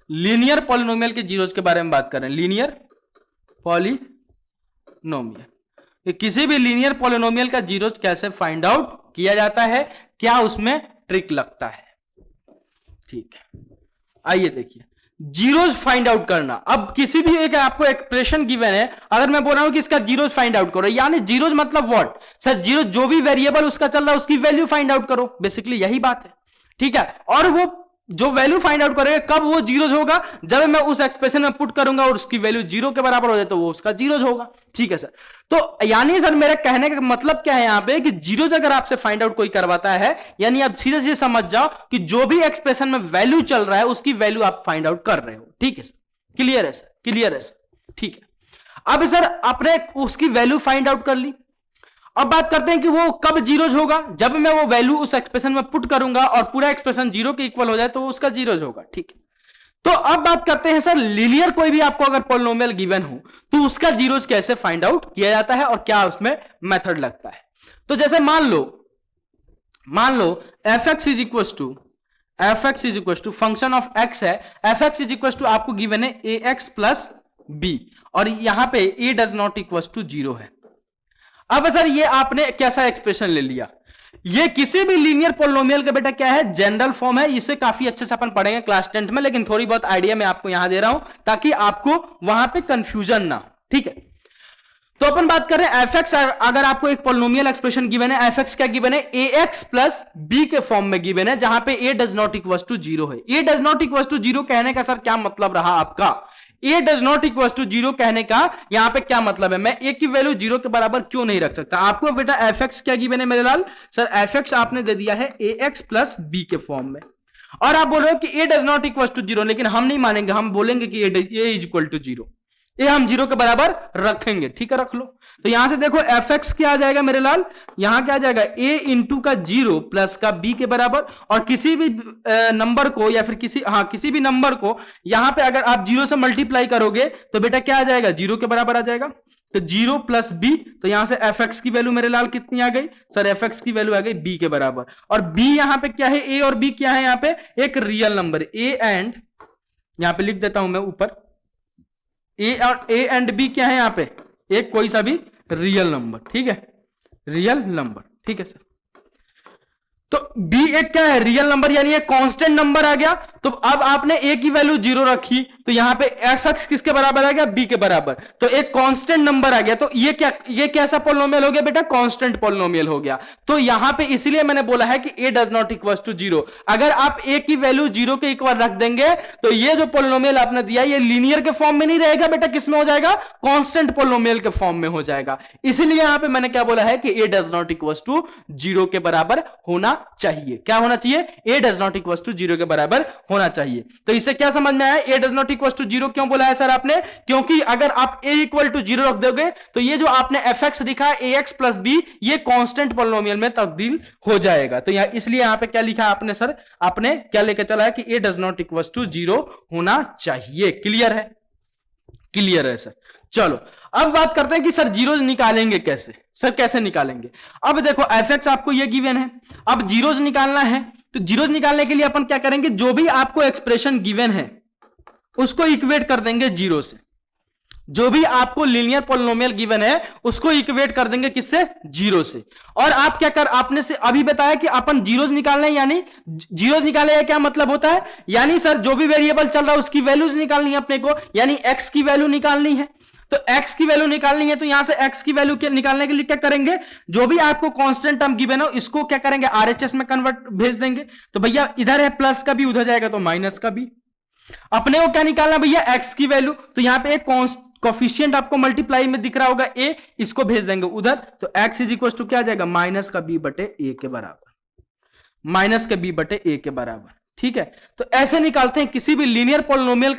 Linear polynomial के जीरोज के बारे में बात कर रहे हैं, लीनियर पॉलिनोमियल, किसी भी लीनियर पॉलिनोमियल का जीरोज कैसे फाइंड आउट किया जाता है, क्या उसमें ट्रिक लगता है। ठीक है, आइए देखिए जीरोज फाइंड आउट करना। अब किसी भी एक आपको एक्सप्रेशन गिवन है, अगर मैं बोल रहा हूं कि इसका जीरोज फाइंड आउट करो, यानी जीरोज मतलब व्हाट सर, जीरो जो भी वेरिएबल उसका चल रहा है उसकी वैल्यू फाइंड आउट करो, बेसिकली यही बात है। ठीक है, और वो जो वैल्यू फाइंड आउट करेगा कब वो जीरोज होगा, जब मैं उस एक्सप्रेशन में पुट करूंगा और उसकी वैल्यू 0 के बराबर हो जाए तो वो उसका जीरोज होगा। ठीक है सर, तो यानी सर मेरा कहने का मतलब क्या है यहां पे कि जीरोज अगर आपसे फाइंड आउट कोई करवाता है, यानी आप सीधे सीधे समझ जाओ कि जो भी एक्सप्रेशन में वैल्यू चल रहा है उसकी वैल्यू आप फाइंड आउट कर रहे हो। ठीक है सर, क्लियर है सर, क्लियर है सर। ठीक है, अब सर आपने उसकी वैल्यू फाइंड आउट कर ली। अब बात करते हैं कि वो कब जीरोज होगा, जब मैं वो वैल्यू उस एक्सप्रेशन में पुट करूंगा और पूरा एक्सप्रेशन जीरो के इक्वल हो जाए तो वो उसका जीरोज होगा। ठीक है, तो अब बात करते हैं सर लीनियर कोई भी आपको अगर पॉलिनोमियल गिवन हो तो उसका जीरोज कैसे फाइंड आउट किया जाता है और क्या उसमें मेथड लगता है। तो जैसे मान लो fx is equal to function of x है, fx इज इक्वल टू आपको गिवन है ax प्लस b और यहां पे a does not equal to 0 है। अब सर ये आपने कैसा एक्सप्रेशन ले लिया, ये किसी भी लीनियर पॉलिनोमियल का बेटा क्या है, जनरल फॉर्म है। इसे काफी अच्छे से अपन पढ़ेंगे क्लास 10 में, लेकिन थोड़ी बहुत आइडिया मैं आपको यहां दे रहा हूं ताकि आपको वहां पे कंफ्यूजन ना हो। ठीक है, तो अपन बात कर रहे हैं fx, अगर आपको एक पॉलिनोमियल एक्सप्रेशन गिवन है, fx क्या गिवन है, ax प्लस b के फॉर्म में गिवन है, जहां पे a does not equal to 0 है। a does not equal to 0 कहने का सर क्या मतलब रहा आपका, a does not equal to 0 कहने का यहां पे क्या मतलब है, मैं a की वैल्यू 0 के बराबर क्यों नहीं रख सकता। आपको बेटा fx क्या गिवन है मेरे लाल, सर fx आपने दे दिया है ax प्लस b के फॉर्म में, और आप बोल रहे हो कि a does not equal to 0, लेकिन हम नहीं मानेंगे, हम बोलेंगे कि a इज इक्वल टू 0, ये हम 0 के बराबर रखेंगे। ठीक है, रख लो। तो यहां से देखो fx क्या आ जाएगा मेरे लाल, यहां क्या आ जाएगा a इंटू का 0 प्लस का b के बराबर, और किसी भी नंबर को या फिर किसी भी नंबर को यहां पे अगर आप 0 से मल्टीप्लाई करोगे तो बेटा क्या आ जाएगा, 0 के बराबर आ जाएगा। तो 0 प्लस b, तो यहां से fx की वैल्यू मेरे लाल कितनी आ गई, सर fx की वैल्यू आ गई b के बराबर, और b यहां पे क्या है, a और b क्या है, यहां पे एक रियल नंबर a एंड, यहां पे लिख देता हूं मैं ऊपर, ए एंड बी क्या है, यहां पे एक कोई सा भी रियल नंबर। ठीक है, रियल नंबर। ठीक है सर, तो b एक क्या है, रियल नंबर, यानी एक कांस्टेंट नंबर आ गया। तो अब आपने a की वैल्यू 0 रखी तो यहां पे fx किसके बराबर आ गया, b के बराबर, तो एक कांस्टेंट नंबर आ गया। तो ये कैसा पॉलिनोमियल हो गया बेटा, कांस्टेंट पॉलिनोमियल हो गया। तो यहां पे इसलिए मैंने बोला है कि a does not equal to 0। अगर आप a की वैल्यू 0 के इक्वल रख देंगे तो ये जो पॉलिनोमियल आपने दिया ये लीनियर के फॉर्म में नहीं रहेगा बेटा, किसमें हो जाएगा, कांस्टेंट पॉलिनोमियल के फॉर्म में हो जाएगा। इसलिए यहां पे मैंने क्या बोला है कि a does not equal to 0 के बराबर होना चाहिए। क्या होना चाहिए, a does not equal to 0 के बराबर होना चाहिए। तो इससे क्या समझ में आया, a does not equal to 0 क्यों बोला है सर आपने, क्योंकि अगर आप a इक्वल टू 0 रख दोगे तो ये जो आपने fx लिखा है ax प्लस b, ये कांस्टेंट पॉलिनोमियल में तब्दील हो जाएगा। तो यहां इसलिए यहां पे क्या लिखा आपने सर, आपने क्या लेकर चला है कि a does not equal to 0 होना चाहिए। क्लियर है, क्लियर है सर। चलो अब बात करते हैं कि सर जीरोज निकालेंगे कैसे, सर कैसे निकालेंगे। अब देखो fx आपको ये गिवन है, अब जीरोज निकालना है, तो जीरोज निकालने के लिए अपन क्या करेंगे, जो भी आपको एक्सप्रेशन गिवन है उसको इक्वेट कर देंगे 0 से। जो भी आपको लीनियर पॉलिनोमियल गिवन है उसको इक्वेट कर देंगे किससे, 0 से। और आप क्या कर, आपने से अभी बताया कि अपन जीरोज निकालने, यानी जीरोज निकाले क्या मतलब होता है, यानी सर जो भी वेरिएबल चल रहा है उसकी वैल्यूज निकालनी है अपने को, यानी x की वैल्यू निकालनी है। तो x की वैल्यू निकालनी है तो यहां से x की वैल्यू निकालने के लिए क्या करेंगे, जो भी आपको कांस्टेंट टर्म गिवन हो इसको क्या करेंगे, RHS में कन्वर्ट भेज देंगे। तो भैया इधर है प्लस का भी, उधर जाएगा तो माइनस का भी। अपने को क्या निकालना भैया, x की वैल्यू, तो यहां पे एक कोफिशिएंट आपको मल्टीप्लाई में दिख रहा होगा a, इसको भेज देंगे उधर, तो x इज इक्वल टू क्या आ जाएगा, माइनस का b बटे a के बराबर, माइनस के b बटे a के बराबर। ठीक है, तो ऐसे निकालते हैं किसी भी लीनियर पॉलिनोमियल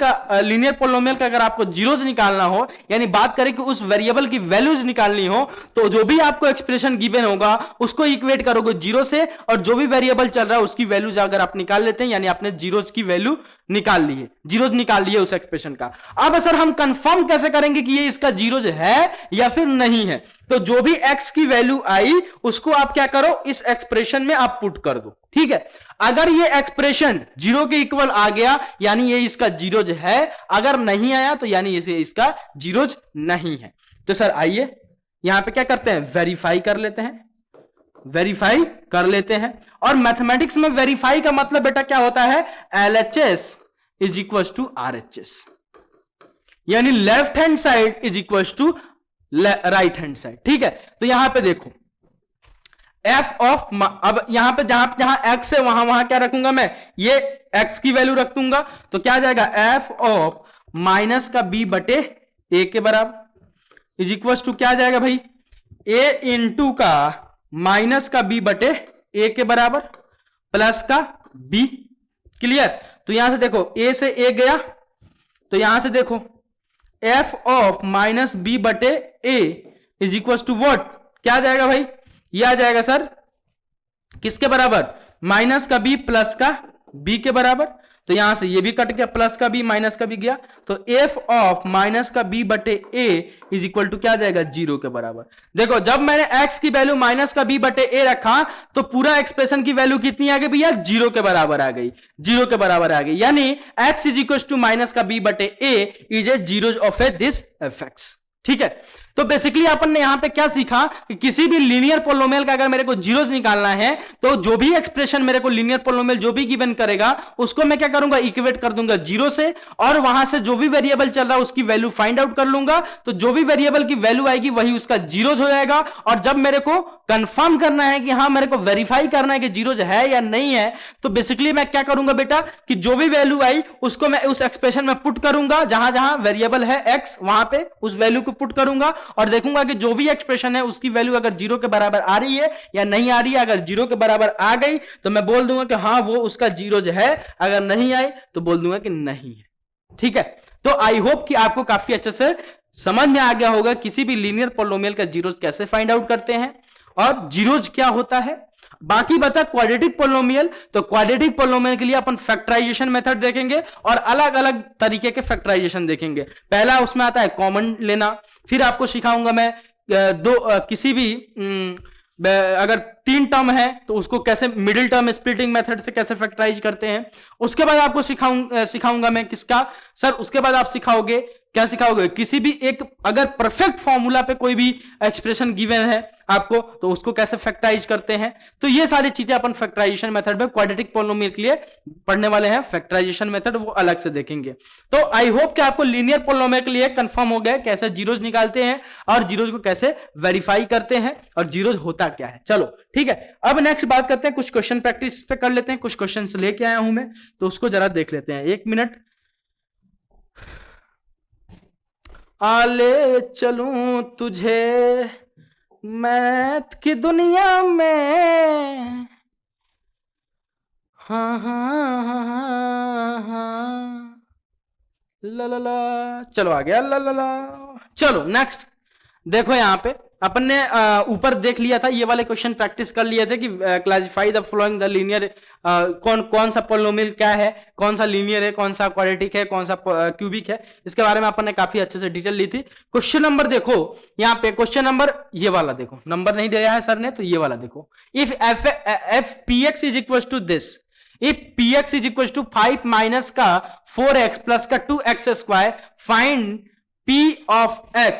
का अगर आपको जीरोज निकालना हो, यानी बात करें कि उस वेरिएबल की वैल्यूज निकालनी हो, तो जो भी आपको एक्सप्रेशन गिवन होगा उसको इक्वेट करोगे 0 से, और जो भी वेरिएबल चल रहा है उसकी वैल्यूज अगर आप निकाल लेते हैं, यानी आपने जीरोज की वैल्यू निकाल ली है, जीरोज निकाल लिए उस एक्सप्रेशन का। अब सर हम कंफर्म कैसे करेंगे कि ये इसका जीरोज है या फिर नहीं है, तो जो भी x की वैल्यू आई उसको आप क्या करो, इस एक्सप्रेशन में आप पुट कर दो। ठीक है, अगर ये एक्सप्रेशन 0 के इक्वल आ गया यानी ये इसका जीरोज है, अगर नहीं आया तो यानी इसे इसका जीरोज नहीं है। तो सर आइए यहां पे क्या करते हैं, वेरीफाई कर लेते हैं, वेरीफाई कर लेते हैं। और मैथमेटिक्स में वेरीफाई का मतलब बेटा क्या होता है, LHS is equal to RHS, यानी left hand side is equal to right hand side. ठीक है, तो यहां पे देखो f ऑफ, अब यहां पे जहां x है वहां क्या रखूंगा मैं, ये x की वैल्यू रख दूंगा, तो क्या आ जाएगा f ऑफ माइनस का b बटे a के बराबर इज इक्वल टू क्या आ जाएगा भाई, a इंटू का माइनस का b बटे a के बराबर प्लस का b। क्लियर, तो यहां से देखो a से a गया, तो यहां से देखो एफ ऑफ माइनस बी बटे a is equal to what, क्या आ जाएगा भाई, ये आ जाएगा सर किसके बराबर, माइनस का बी प्लस का बी के बराबर। तो यहां से ये भी कट गया, प्लस का बी माइनस का बी गया, तो एफ ऑफ माइनस का बी बटे ए इज इक्वल टू क्या आ जाएगा, 0 के बराबर। देखो जब मैंने x की वैल्यू माइनस का बी बटे ए रखा तो पूरा एक्सप्रेशन की वैल्यू कितनी आ गई भैया, 0 के बराबर आ गई, 0 के बराबर आ गई, यानी x is equal to minus का बी बटे a is a zero of a this f x. ठीक है, तो बेसिकली अपन ने यहां पे क्या सीखा कि किसी भी लीनियर पोलिनोमियल का अगर मेरे को जीरोस निकालना है तो जो भी एक्सप्रेशन मेरे को लीनियर पोलिनोमियल जो भी गिवन करेगा उसको मैं क्या करूंगा, इक्वेट कर दूंगा 0 से, और वहां से जो भी वेरिएबल चल रहा है उसकी वैल्यू फाइंड आउट कर लूंगा। तो जो भी वेरिएबल की वैल्यू आएगी वही उसका जीरोज हो जाएगा। और जब मेरे को कंफर्म करना है कि हाँ मेरे को वेरीफाई करना है कि जीरोज है या नहीं है, तो बेसिकली मैं क्या करूंगा बेटा कि जो भी वैल्यू आई उसको मैं उस एक्सप्रेशन में पुट करूंगा, जहां जहां वेरिएबल है x वहां पे उस वैल्यू को पुट करूंगा और देखूंगा कि जो भी एक्सप्रेशन है उसकी वैल्यू अगर 0 के बराबर आ रही है या नहीं आ रही है। अगर 0 के बराबर आ गई तो मैं बोल दूंगा कि हाँ वो उसका जीरोज है, अगर नहीं आई तो बोल दूंगा कि नहीं है। ठीक है, तो आई होप कि आपको काफी अच्छे से समझ में आ गया होगा किसी भी लीनियर पोलिनोमियल का जीरोज कैसे फाइंड आउट करते हैं और जीरोज क्या होता है। बाकी बचा क्वाड्रेटिक पोलिनोमियल, तो क्वाड्रेटिक पोलिनोमियल के लिए अपन फैक्टराइजेशन मेथड देखेंगे और अलग अलग तरीके के फैक्टराइजेशन देखेंगे। पहला उसमें आता है कॉमन लेना, फिर आपको सिखाऊंगा मैं किसी भी अगर 3 टर्म है तो उसको कैसे मिडिल टर्म स्प्लिटिंग मेथड से कैसे फैक्टराइज करते हैं। उसके बाद आपको सिखाऊंगा मैं किसका सर, उसके बाद आप सिखाओगे क्या सिखाओगे, किसी भी एक अगर परफेक्ट फॉर्मूला पे कोई भी एक्सप्रेशन गिवन है आपको तो उसको कैसे फैक्टराइज करते हैं। तो ये सारी चीजें अपन फैक्टराइजेशन मेथड में क्वाड्रेटिक पोलिनोमियल के लिए पढ़ने वाले हैं। फैक्टराइजेशन मेथड वो अलग से देखेंगे। तो आई होप कि आपको लीनियर पोलिनोमियल के लिए कंफर्म हो गया कैसे जीरोज निकालते हैं और जीरोज को कैसे वेरीफाई करते हैं और जीरोज होता क्या है। चलो ठीक है, अब नेक्स्ट बात करते हैं, कुछ क्वेश्चन प्रैक्टिस पे कर लेते हैं। कुछ क्वेश्चन लेके आया हूं मैं तो उसको जरा देख लेते हैं, 1 मिनट। आले चलूं तुझे मैथ की दुनिया में, हाँ हाँ हाँ हाँ ला ला ला, चलो आ गया ला ला ला। चलो नेक्स्ट देखो, यहां पे अपन ने ऊपर देख लिया था, ये वाले क्वेश्चन प्रैक्टिस कर लिए थे कि classify the following the linear, कौन सा पोलिनोमियल क्या है, कौन सा लीनियर है, कौन सा क्वाड्रेटिक है, कौन सा क्यूबिक है, इसके बारे में अपन ने काफी अच्छे से डिटेल ली थी। क्वेश्चन नंबर देखो यहाँ पे, क्वेश्चन नंबर ये वाला देखो, नंबर नहीं दिया है सर ने तो ये वाला देखो। If F P X is equal to this, if px is equal to 5 minus का 4x प्लस का 2x square, find p of x,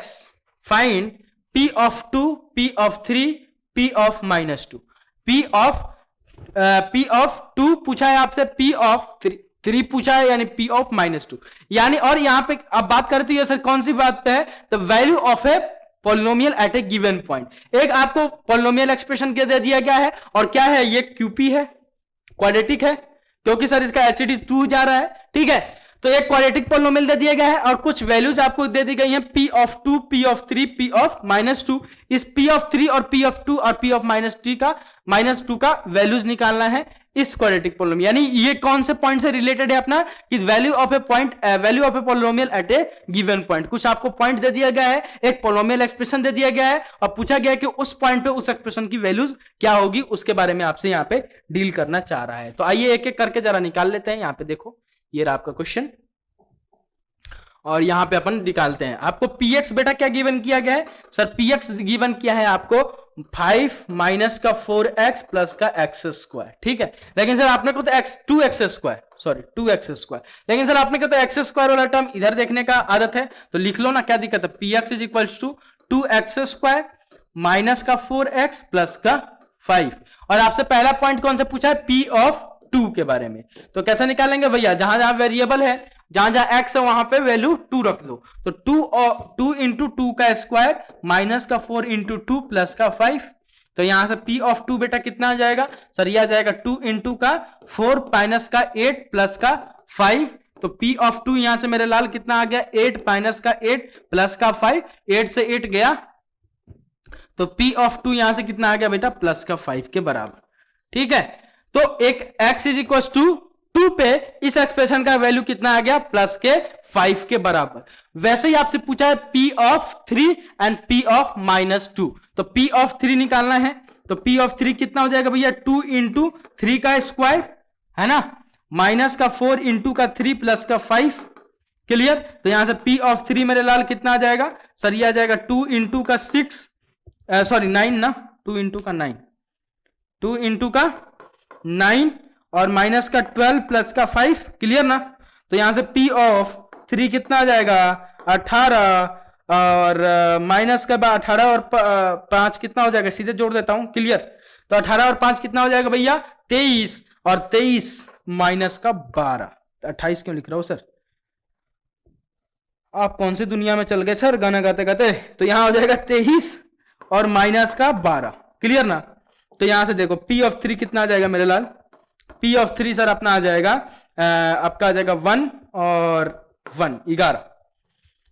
फाइंड p of 2, p of 3, p of minus 2, p of 2 पूछा है आपसे, p of 3 पूछा है, यानी p of minus 2, यानी और यहां पे अब बात करते हैं सर कौन सी बात पे है, the value of a polynomial at a given point. एक आपको पोलिनोमियल एक्सप्रेशन के दे दिया गया है और क्या है ये क्यूपी है, क्वाड्रेटिक है, क्योंकि सर इसका एचडी 2 जा रहा है। ठीक है, तो एक क्वाड्रेटिक पोलिनोमियल दे दिया गया है और कुछ वैल्यूज आपको दे दी गई हैं, p of 2, p of 3, p of -2। इस p of 3 और p of 2 और p of -2 का वैल्यूज निकालना है इस क्वाड्रेटिक पोलिनोमियल। यानी ये कौन से पॉइंट से रिलेटेड है अपना कि value of a polynomial at a given point. कुछ आपको पॉइंट दे दिया गया है, एक पोलिनोमियल एक्सप्रेशन दे दिया गया है और पूछा गया है कि उस पॉइंट पे उस एक्सप्रेशन की वैल्यूज क्या होगी, उसके बारे में आपसे यहाँ पे डील करना चाह रहा है। तो आइए एक एक करके जरा निकाल लेते हैं। यहाँ पे देखो ये रहा आपका क्वेश्चन और यहां पे अपन निकालते हैं। आपको px बेटा क्या गिवन किया गया है सर, px गिवन किया है आपको 5 माइनस का 4x प्लस का x स्क्वायर। ठीक है, लेकिन सर आपने को तो 2x square, sorry 2x square, लेकिन सर आपने को तो x स्क्वायर वाला टर्म इधर देखने का आदत है तो लिख लो ना, क्या दिक्कत है। px is equal to 2x square minus का 4x प्लस का 5। और आपसे पहला पॉइंट कौन सा पूछा है, p ऑफ 2 के बारे में। तो कैसे निकालेंगे भैया, जहां जहां वेरिएबल है, जहां जहां x है वहां पे वैल्यू 2 रख दो। तो 2 इंटू 2 का स्क्वायर माइनस का 4 इंटू 2 प्लस का 5। तो यहां से p ऑफ 2 बेटा कितना आ जाएगा सर, यह आ जाएगा 2 इंटू का 4 माइनस का 8 प्लस का 5। तो p ऑफ 2 यहां से मेरे लाल कितना आ गया, 8 माइनस का 8 प्लस का 5, 8 से 8 गया तो p ऑफ 2 यहां से कितना आ गया बेटा, प्लस का 5 के बराबर। ठीक है, तो एक x इज इक्वल टू 2 पे इस एक्सप्रेशन का वैल्यू कितना आ गया, प्लस के 5 के बराबर। वैसे ही आपसे पूछा है P of 3 and P of -2, तो P ऑफ 3 निकालना है, तो P ऑफ 3 कितना हो जाएगा भैया, 2 इंटू 3 का स्क्वायर है ना, माइनस का 4 इंटू का 3 प्लस का 5। क्लियर। तो यहां से P ऑफ 3 मेरे लाल कितना आ जाएगा सर, ये आ जाएगा 2 इंटू का 6 सॉरी 9 ना, 2 इंटू का 9, 2 इंटू का 9 और माइनस का 12 प्लस का 5। क्लियर ना। तो यहां से P ऑफ 3 कितना आ जाएगा 18 और माइनस का 18 और 5 कितना हो जाएगा, सीधे जोड़ देता हूं। क्लियर। तो 18 और 5 कितना हो जाएगा भैया 23 और 23 माइनस का 12, 28 क्यों लिख रहा हूं सर, आप कौन सी दुनिया में चल गए सर गाना गाते गाते। तो यहां हो जाएगा 23 और माइनस का 12। क्लियर ना। तो यहां से देखो P ऑफ 3 कितना आ जाएगा मेरे लाल, P ऑफ 3 सर अपना आ जाएगा आपका आ जाएगा 1 और 1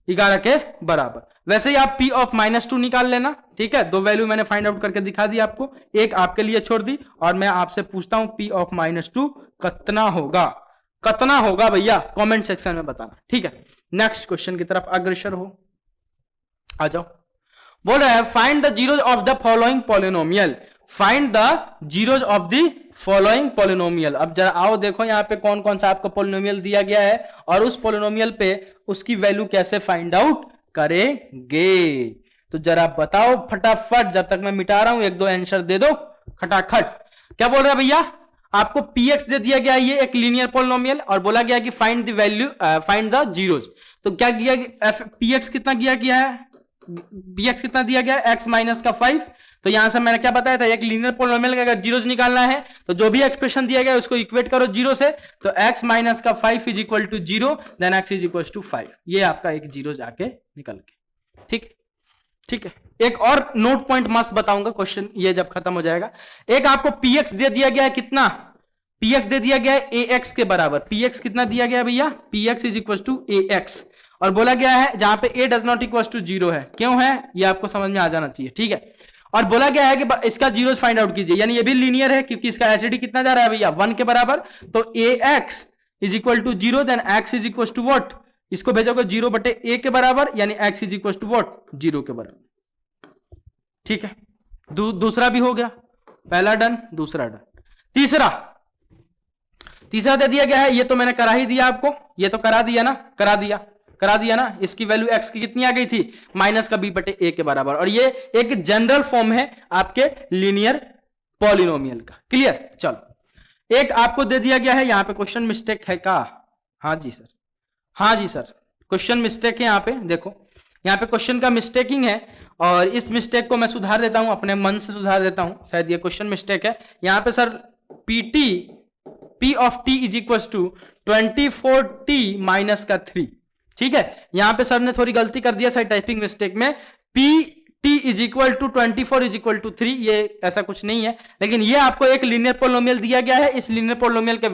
11 के बराबर। वैसे ही आप P ऑफ -2 निकाल लेना, ठीक है। दो वैल्यू मैंने फाइंड आउट करके दिखा दी आपको, एक आपके लिए छोड़ दी, और मैं आपसे पूछता हूं P ऑफ -2 कितना होगा, कितना होगा भैया, कमेंट सेक्शन में बताना, ठीक है। नेक्स्ट क्वेश्चन की तरफ अग्रसर हो, आ जाओ। बोल रहा है find the zeros of the following polynomial, find the zeros of the following polynomial. अब जरा आओ देखो यहाँ पे कौन कौन सा आपको पॉलिनोमियल दिया गया है और उस पॉलिनोमियल पे उसकी वैल्यू कैसे फाइंड आउट करेंगे। तो जरा बताओ फटाफट, जब तक मैं मिटा रहा हूं एक दो आंसर दे दो खटाखट। क्या बोल रहा है भैया, आपको px दे दिया गया, ये एक लीनियर पॉलिनोमियल, और बोला गया कि find the value, find the zeros. तो क्या किया, px कितना दिया गया है, px कितना दिया गया है, x माइनस का 5। तो यहां से मैंने क्या बताया था, एक लीनियर पॉलिनोमियल का अगर जीरोज निकालना है तो जो भी एक्सप्रेशन दिया गया उसको इक्वेट करो जीरो से, तो x माइनस का 5 is equal to 0, then x is equal to 5। ये आपका एक जीरो जाके निकल के, ठीक है, ठीक है। एक और नोट पॉइंट मस्त बताऊंगा क्वेश्चन ये जब खत्म हो जाएगा। एक आपको px दे दिया गया है, कितना px दे दिया गया है ax के बराबर। px कितना दिया गया है भैया, px is equal to ax, और बोला गया है जहां पे a does not equal to 0 है, क्यों है ये आपको समझ में आ जाना चाहिए, ठीक है। और बोला गया है कि इसका जीरोस फाइंड आउट कीजिए, यानी ये भी लीनियर है क्योंकि इसका एचडी कितना जा रहा है भैया 1 के बराबर। तो ax is equal to 0, then x is equal to what, इसको भेजोगे 0 बटे a के बराबर, यानी x is equal to what 0 के बराबर, ठीक है। दूसरा भी हो गया, पहला डन, दूसरा डन। तीसरा दे दिया गया है, ये तो मैंने करा ही दिया आपको, ये तो करा दिया ना, करा दिया ना। इसकी वैल्यू x की कितनी आ गई थी, माइनस का b बटे a के बराबर, और ये एक जनरल फॉर्म है आपके लीनियर पॉलिनोमियल का। क्लियर। चलो एक आपको दे दिया गया है, यहां पे क्वेश्चन मिस्टेक है का, हाँ जी सर, हाँ जी सर, क्वेश्चन मिस्टेक है यहाँ पे, देखो यहाँ पे क्वेश्चन का मिस्टेकिंग है, और इस मिस्टेक को मैं सुधार देता हूं, अपने मन से सुधार देता हूं, शायद ये क्वेश्चन मिस्टेक है। यहाँ पे sir P of t is equal to 24t minus का 3, ठीक है। यहां पे सर ने थोड़ी गलती कर दिया सर टाइपिंग मिस्टेक में, P is equal to 24 is equal to 3, ये ऐसा कुछ नहीं है, लेकिन ये आपको एक लीनियर पॉलिनोमियल दिया गया है, इस लीनियर पॉलिनोमियल के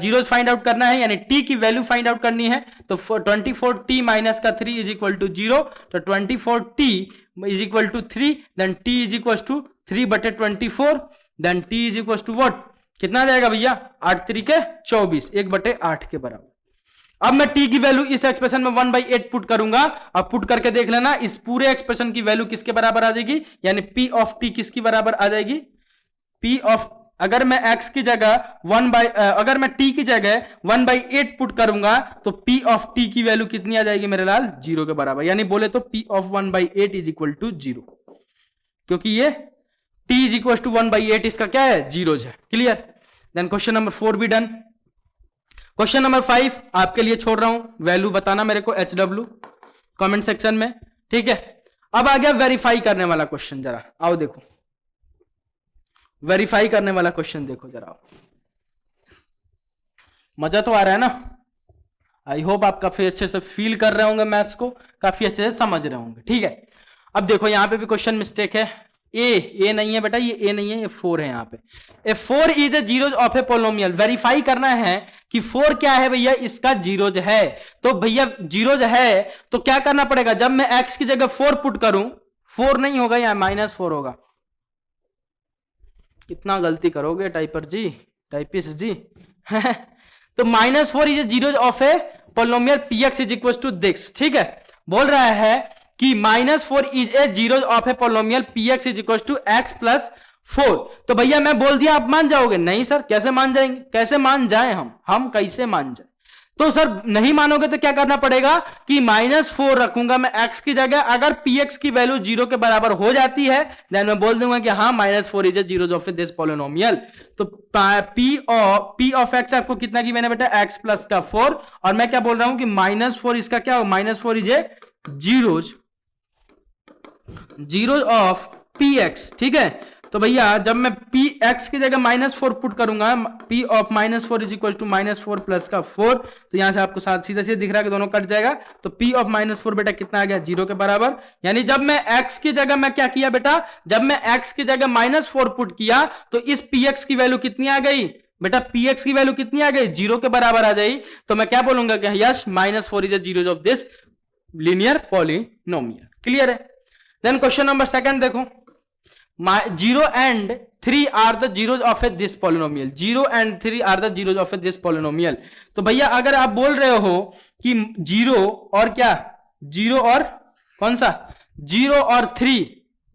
जीरोस फाइंड आउट करना है, यानी t की वैल्यू फाइंड आउट करनी है। तो 24t माइनस का 3 इज इक्वल टू 0, तो 24t is equal to 3, then t is equal to 3 बटे 24, then t is equal to what, कितना जाएगा भैया 8 3 के 24, 1 बटे 8 के बराबर। अब मैं t की वैल्यू इस एक्सप्रेशन में 1/8 पुट करूंगा, अब पुट करके देख लेना इस पूरे एक्सप्रेशन की वैल्यू किसके बराबर आ जाएगी, यानी p ऑफ t किसकी बराबर आ जाएगी, p ऑफ, अगर मैं x की जगह अगर मैं t की जगह 1/8 पुट करूंगा तो p ऑफ t की वैल्यू कितनी आ जाएगी मेरे लाल, 0 के बराबर, यानी बोले तो p of 1/8 is equal to 0, क्योंकि ये t इज इक्वल टू 1/8 इसका क्या है, जीरोज है। क्लियर। देन क्वेश्चन नंबर 4 भी डन। क्वेश्चन नंबर 5 आपके लिए छोड़ रहा हूं, वैल्यू बताना मेरे को HW कमेंट सेक्शन में, ठीक है। अब आ गया वेरीफाई करने वाला क्वेश्चन, जरा आओ देखो, वेरीफाई करने वाला क्वेश्चन देखो जरा, मजा तो आ रहा है ना, आई होप आप काफी अच्छे से फील कर रहे होंगे मैथ्स को, काफी अच्छे से समझ रहे होंगे, ठीक है। अब देखो यहां पे भी क्वेश्चन मिस्टेक है, ए नहीं है बेटा, ये ए नहीं है, ये 4 है यहाँ पे। ए 4 is A zeros of a polynomial, verify करना है कि 4 क्या है भैया, इसका जीरोज है। तो भैया जीरोज है तो क्या करना पड़ेगा, जब मैं x की जगह 4 पुट करूं, 4 नहीं होगा यहाँ -4 होगा। कितना गलती करोगे टाइपर जी, टाइपिस्ट जी, तो -4 is a zero of a polynomial P X is equal to this. ठीक है, बोल रहा है कि -4 is a zero of a polynomial P X is equal to X plus 4। तो भैया मैं बोल दिया, आप मान जाओगे? नहीं सर, कैसे मान जाएंगे, कैसे मान जाए हम कैसे मान जाए? तो सर नहीं मानोगे तो क्या करना पड़ेगा कि -4 रखूंगा मैं x की जगह। अगर px की वैल्यू 0 के बराबर हो जाती है देन मैं बोल दूंगा कि हाँ -4 is a zero of this polynomial. तो p ऑफ x आपको कितना की मैंने बेटा x प्लस का 4, और मैं क्या बोल रहा हूं कि -4 इसका क्या हो, -4 is a zero of px। ठीक है, तो भैया जब मैं px की जगह -4 पुट करूंगा, p of -4 is equal to -4 plus का 4, तो यहां से आपको साथ सीधा सीधा दिख रहा है कि दोनों कट जाएगा। तो p ऑफ -4 बेटा कितना आ गया, 0 के बराबर। यानी जब मैं x की जगह मैं क्या किया बेटा, जब मैं x की जगह -4 पुट किया तो इस px की वैल्यू कितनी आ गई बेटा, px की वैल्यू कितनी आ गई, 0 के बराबर आ जाएगी। तो मैं क्या बोलूंगा कि yes -4 is a zero of this linear polynomial. Clear है? देन क्वेश्चन नंबर 2 देखो, 0 and 3 are the zeros of this polynomial। 0 and 3 are the zeros of this polynomial। तो भैया अगर आप बोल रहे हो कि 0 और क्या, 0 और कौन सा, 0 और 3,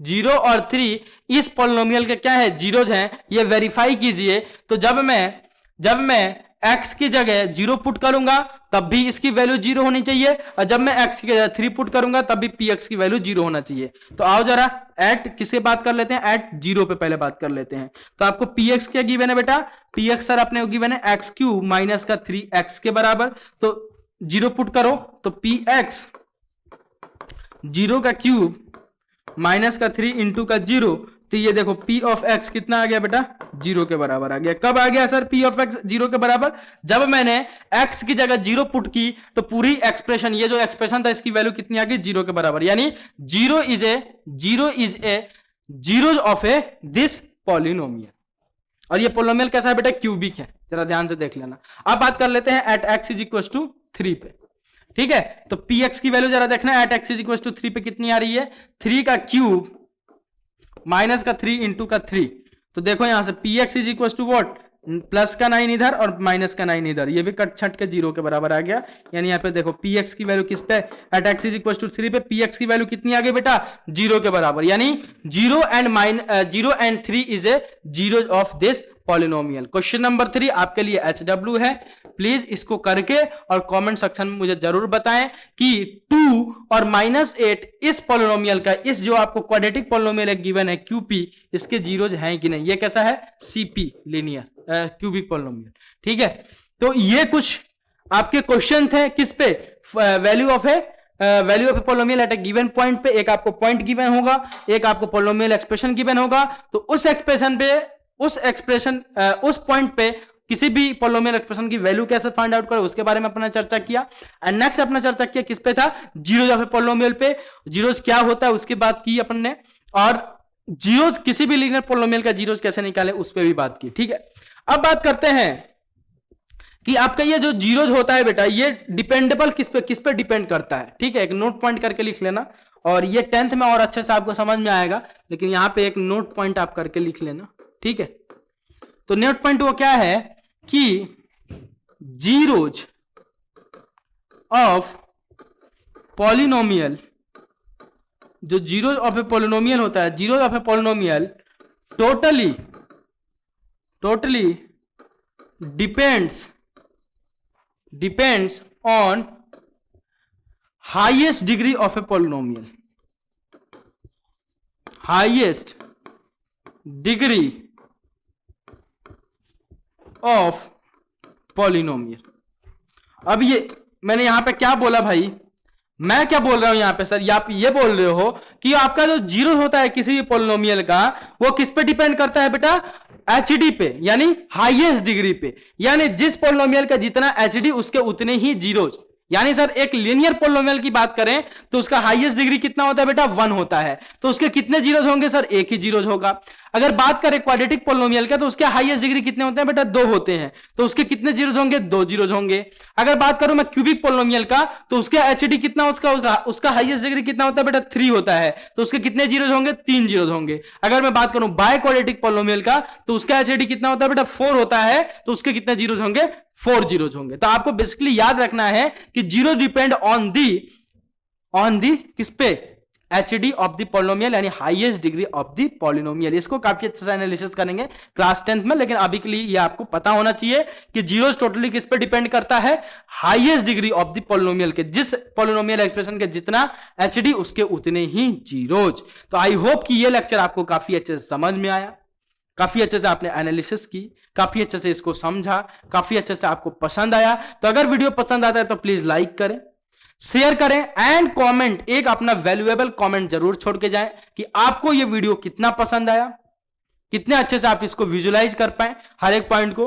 0 और 3 इस पॉलिनोमियल के क्या है, जीरोज हैं, ये वेरीफाई कीजिए। तो जब मैं x की जगह 0 पुट करूंगा तब भी इसकी वैल्यू 0 होनी चाहिए, और जब मैं x की जगह 3 पुट करूंगा तब भी px की वैल्यू 0 होना चाहिए। तो आओ जरा एट किससे बात कर लेते हैं, एट 0 पे पहले बात कर लेते हैं। तो आपको px क्या गिवन है बेटा, px सर अपने गिवन है x क्यूब माइनस का 3x के बराबर। तो 0 पुट करो तो px 0 का क्यूब माइनस का 3 इंटू का 0, तो ये देखो p ऑफ x कितना आ गया बेटा, 0 के बराबर आ गया। कब आ गया सर p ऑफ x 0 के बराबर, जब मैंने x की जगह 0 पुट की तो पूरी एक्सप्रेशन, ये जो एक्सप्रेशन था इसकी वैल्यू कितनी आ गई, 0 के बराबर। यानी 0 is a zero of a this polynomial. और ये पॉलिनोमियल कैसा है बेटा, क्यूबिक है, जरा ध्यान से देख लेना। अब बात कर लेते हैं at x is equal to 3 पे। ठीक है, तो px की वैल्यू जरा देखना, at x is equal to 3 पे कितनी आ रही है, 3 का क्यूब माइनस का 3 इंटू का 3। तो देखो यहां से px is equal to what, plus का 9 इधर और माइनस का 9 इधर, ये भी कट छट के 0 के बराबर आ गया। यानी यहाँ पे देखो px की वैल्यू किस पे, at x is equal to 3 पे px की वैल्यू कितनी आ गई बेटा, 0 के बराबर। यानी 0 and 3 is a zero of this polynomial. Question number 3 आपके लिए HW है, प्लीज इसको करके और कमेंट सेक्शन में मुझे जरूर बताएं कि 2 और -8 इस पॉलिनोमियल का, इस जो आपको क्वाड्रेटिक पॉलिनोमियल एक गिवन है QP, इसके जीरोज हैं कि नहीं। ये कैसा है, CP लीनियर क्यूबिक पॉलिनोमियल। ठीक है, तो ये कुछ आपके क्वेश्चन थे किस पे, value of a polynomial at a given point पे। एक आपको पॉइंट गिवन होगा, एक आपको पॉलिनोमियल एक्सप्रेशन गिवन होगा। तो उस पॉइंट पे किसी भी पॉलिनोमियल एक्सप्रेशन की वैल्यू कैसे फाइंड आउट करें उसके बारे में अपना चर्चा किया। एंड नेक्स्ट अपना चर्चा किया किस पे था, जीरोज ऑफ ए पॉलिनोमियल पे, जीरोज क्या होता है उसकी बात की अपन ने, और जीरोज किसी भी लीनियर पॉलिनोमियल का जीरोज कैसे निकाले उस पर भी बात की। ठीक है, अब बात करते हैं कि आपका ये जो जीरोज होता है बेटा, ये डिपेंडेबल किस पे डिपेंड करता है। ठीक है, एक नोट पॉइंट करके लिख लेना, और ये 10th में और अच्छे से आपको समझ में आएगा, लेकिन यहां पे एक नोट पॉइंट आप करके लिख लेना। ठीक है, तो नोट पॉइंट वो क्या है कि जीरोज ऑफ पॉलिनोमियल, जो जीरोज ऑफ ए पॉलिनोमियल होता है, zeros of a polynomial totally depends on highest degree of a polynomial, highest degree of polynomial. अब ये मैंने यहां पे क्या बोला भाई, मैं क्या बोल रहा हूं यहां पे सर, आप ये बोल रहे हो कि आपका जो जीरो होता है किसी भी पॉलिनोमियल का, वो किस पे डिपेंड करता है बेटा, एचडी पे, यानी हाईएस्ट डिग्री पे। यानी जिस पॉलिनोमियल का जितना एचडी उसके उतने ही जीरोज, यानी सर एक लीनियर पोलिनोमियल की बात करें तो उसका हाईएस्ट डिग्री कितना होता है बेटा 1 होता है, तो उसके कितने जीरोज होंगे सर, एक ही जीरोज होगा। अगर बात करें क्वाड्रेटिक पोलिनोमियल का तो उसके हाईएस्ट डिग्री कितने होते हैं बेटा 2 होते हैं, तो उसके कितने जीरोज होंगे, 2 जीरोज होंगे। अगर बात करूं मैं क्यूबिक पोलिनोमियल का तो उसके एचडी कितना उसका हाईएस्ट डिग्री कितना होता है बेटा 3 होता है, तो उसके कितने जीरोज होंगे, 3 जीरोज होंगे। अगर मैं बात करूं बाय क्वाड्रेटिक पोलिनोमियल का तो उसका एचडी कितना होता है बेटा 4 होता है, तो उसके कितने जीरोज होंगे, 4 जीरोज होंगे। तो आपको बेसिकली याद रखना है कि जीरो डिपेंड ऑन दी किस पे, एचडी ऑफ द पॉलिनोमियल यानी highest degree of the polynomial. इसको काफी अच्छे से एनालिसिस करेंगे क्लास 10th में, लेकिन अभी के लिए ये आपको पता होना चाहिए कि जीरोज टोटली किस पे डिपेंड करता है, highest degree of the polynomial के, जिस पॉलिनोमियल एक्सप्रेशन के जितना एचडी उसके उतने ही जीरोज। तो आई होप कि ये लेक्चर आपको काफी अच्छे से समझ में आया, काफी अच्छे से आपने एनालिसिस की, काफी अच्छे से इसको समझा, काफी अच्छे से आपको पसंद आया। तो अगर वीडियो पसंद आता है तो प्लीज लाइक करें, शेयर करें एंड कमेंट, एक अपना वैल्यूएबल कमेंट जरूर छोड़ के जाएं कि आपको यह वीडियो कितना पसंद आया, कितने अच्छे से आप इसको विजुलाइज कर पाए हर एक पॉइंट को।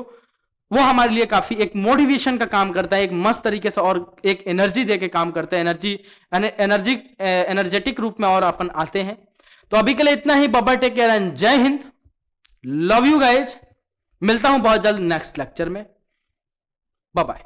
वो हमारे लिए काफी एक मोटिवेशन का काम करता है, एक मस्त तरीके से और एक एनर्जी देके काम करता है, एनर्जेटिक रूप में और अपन आते हैं। तो अभी के लिए इतना ही, बाय टेक केयर एंड जय हिंद, लव यू गाइज। मिलता हूं बहुत जल्द नेक्स्ट लेक्चर में, बाय बाय।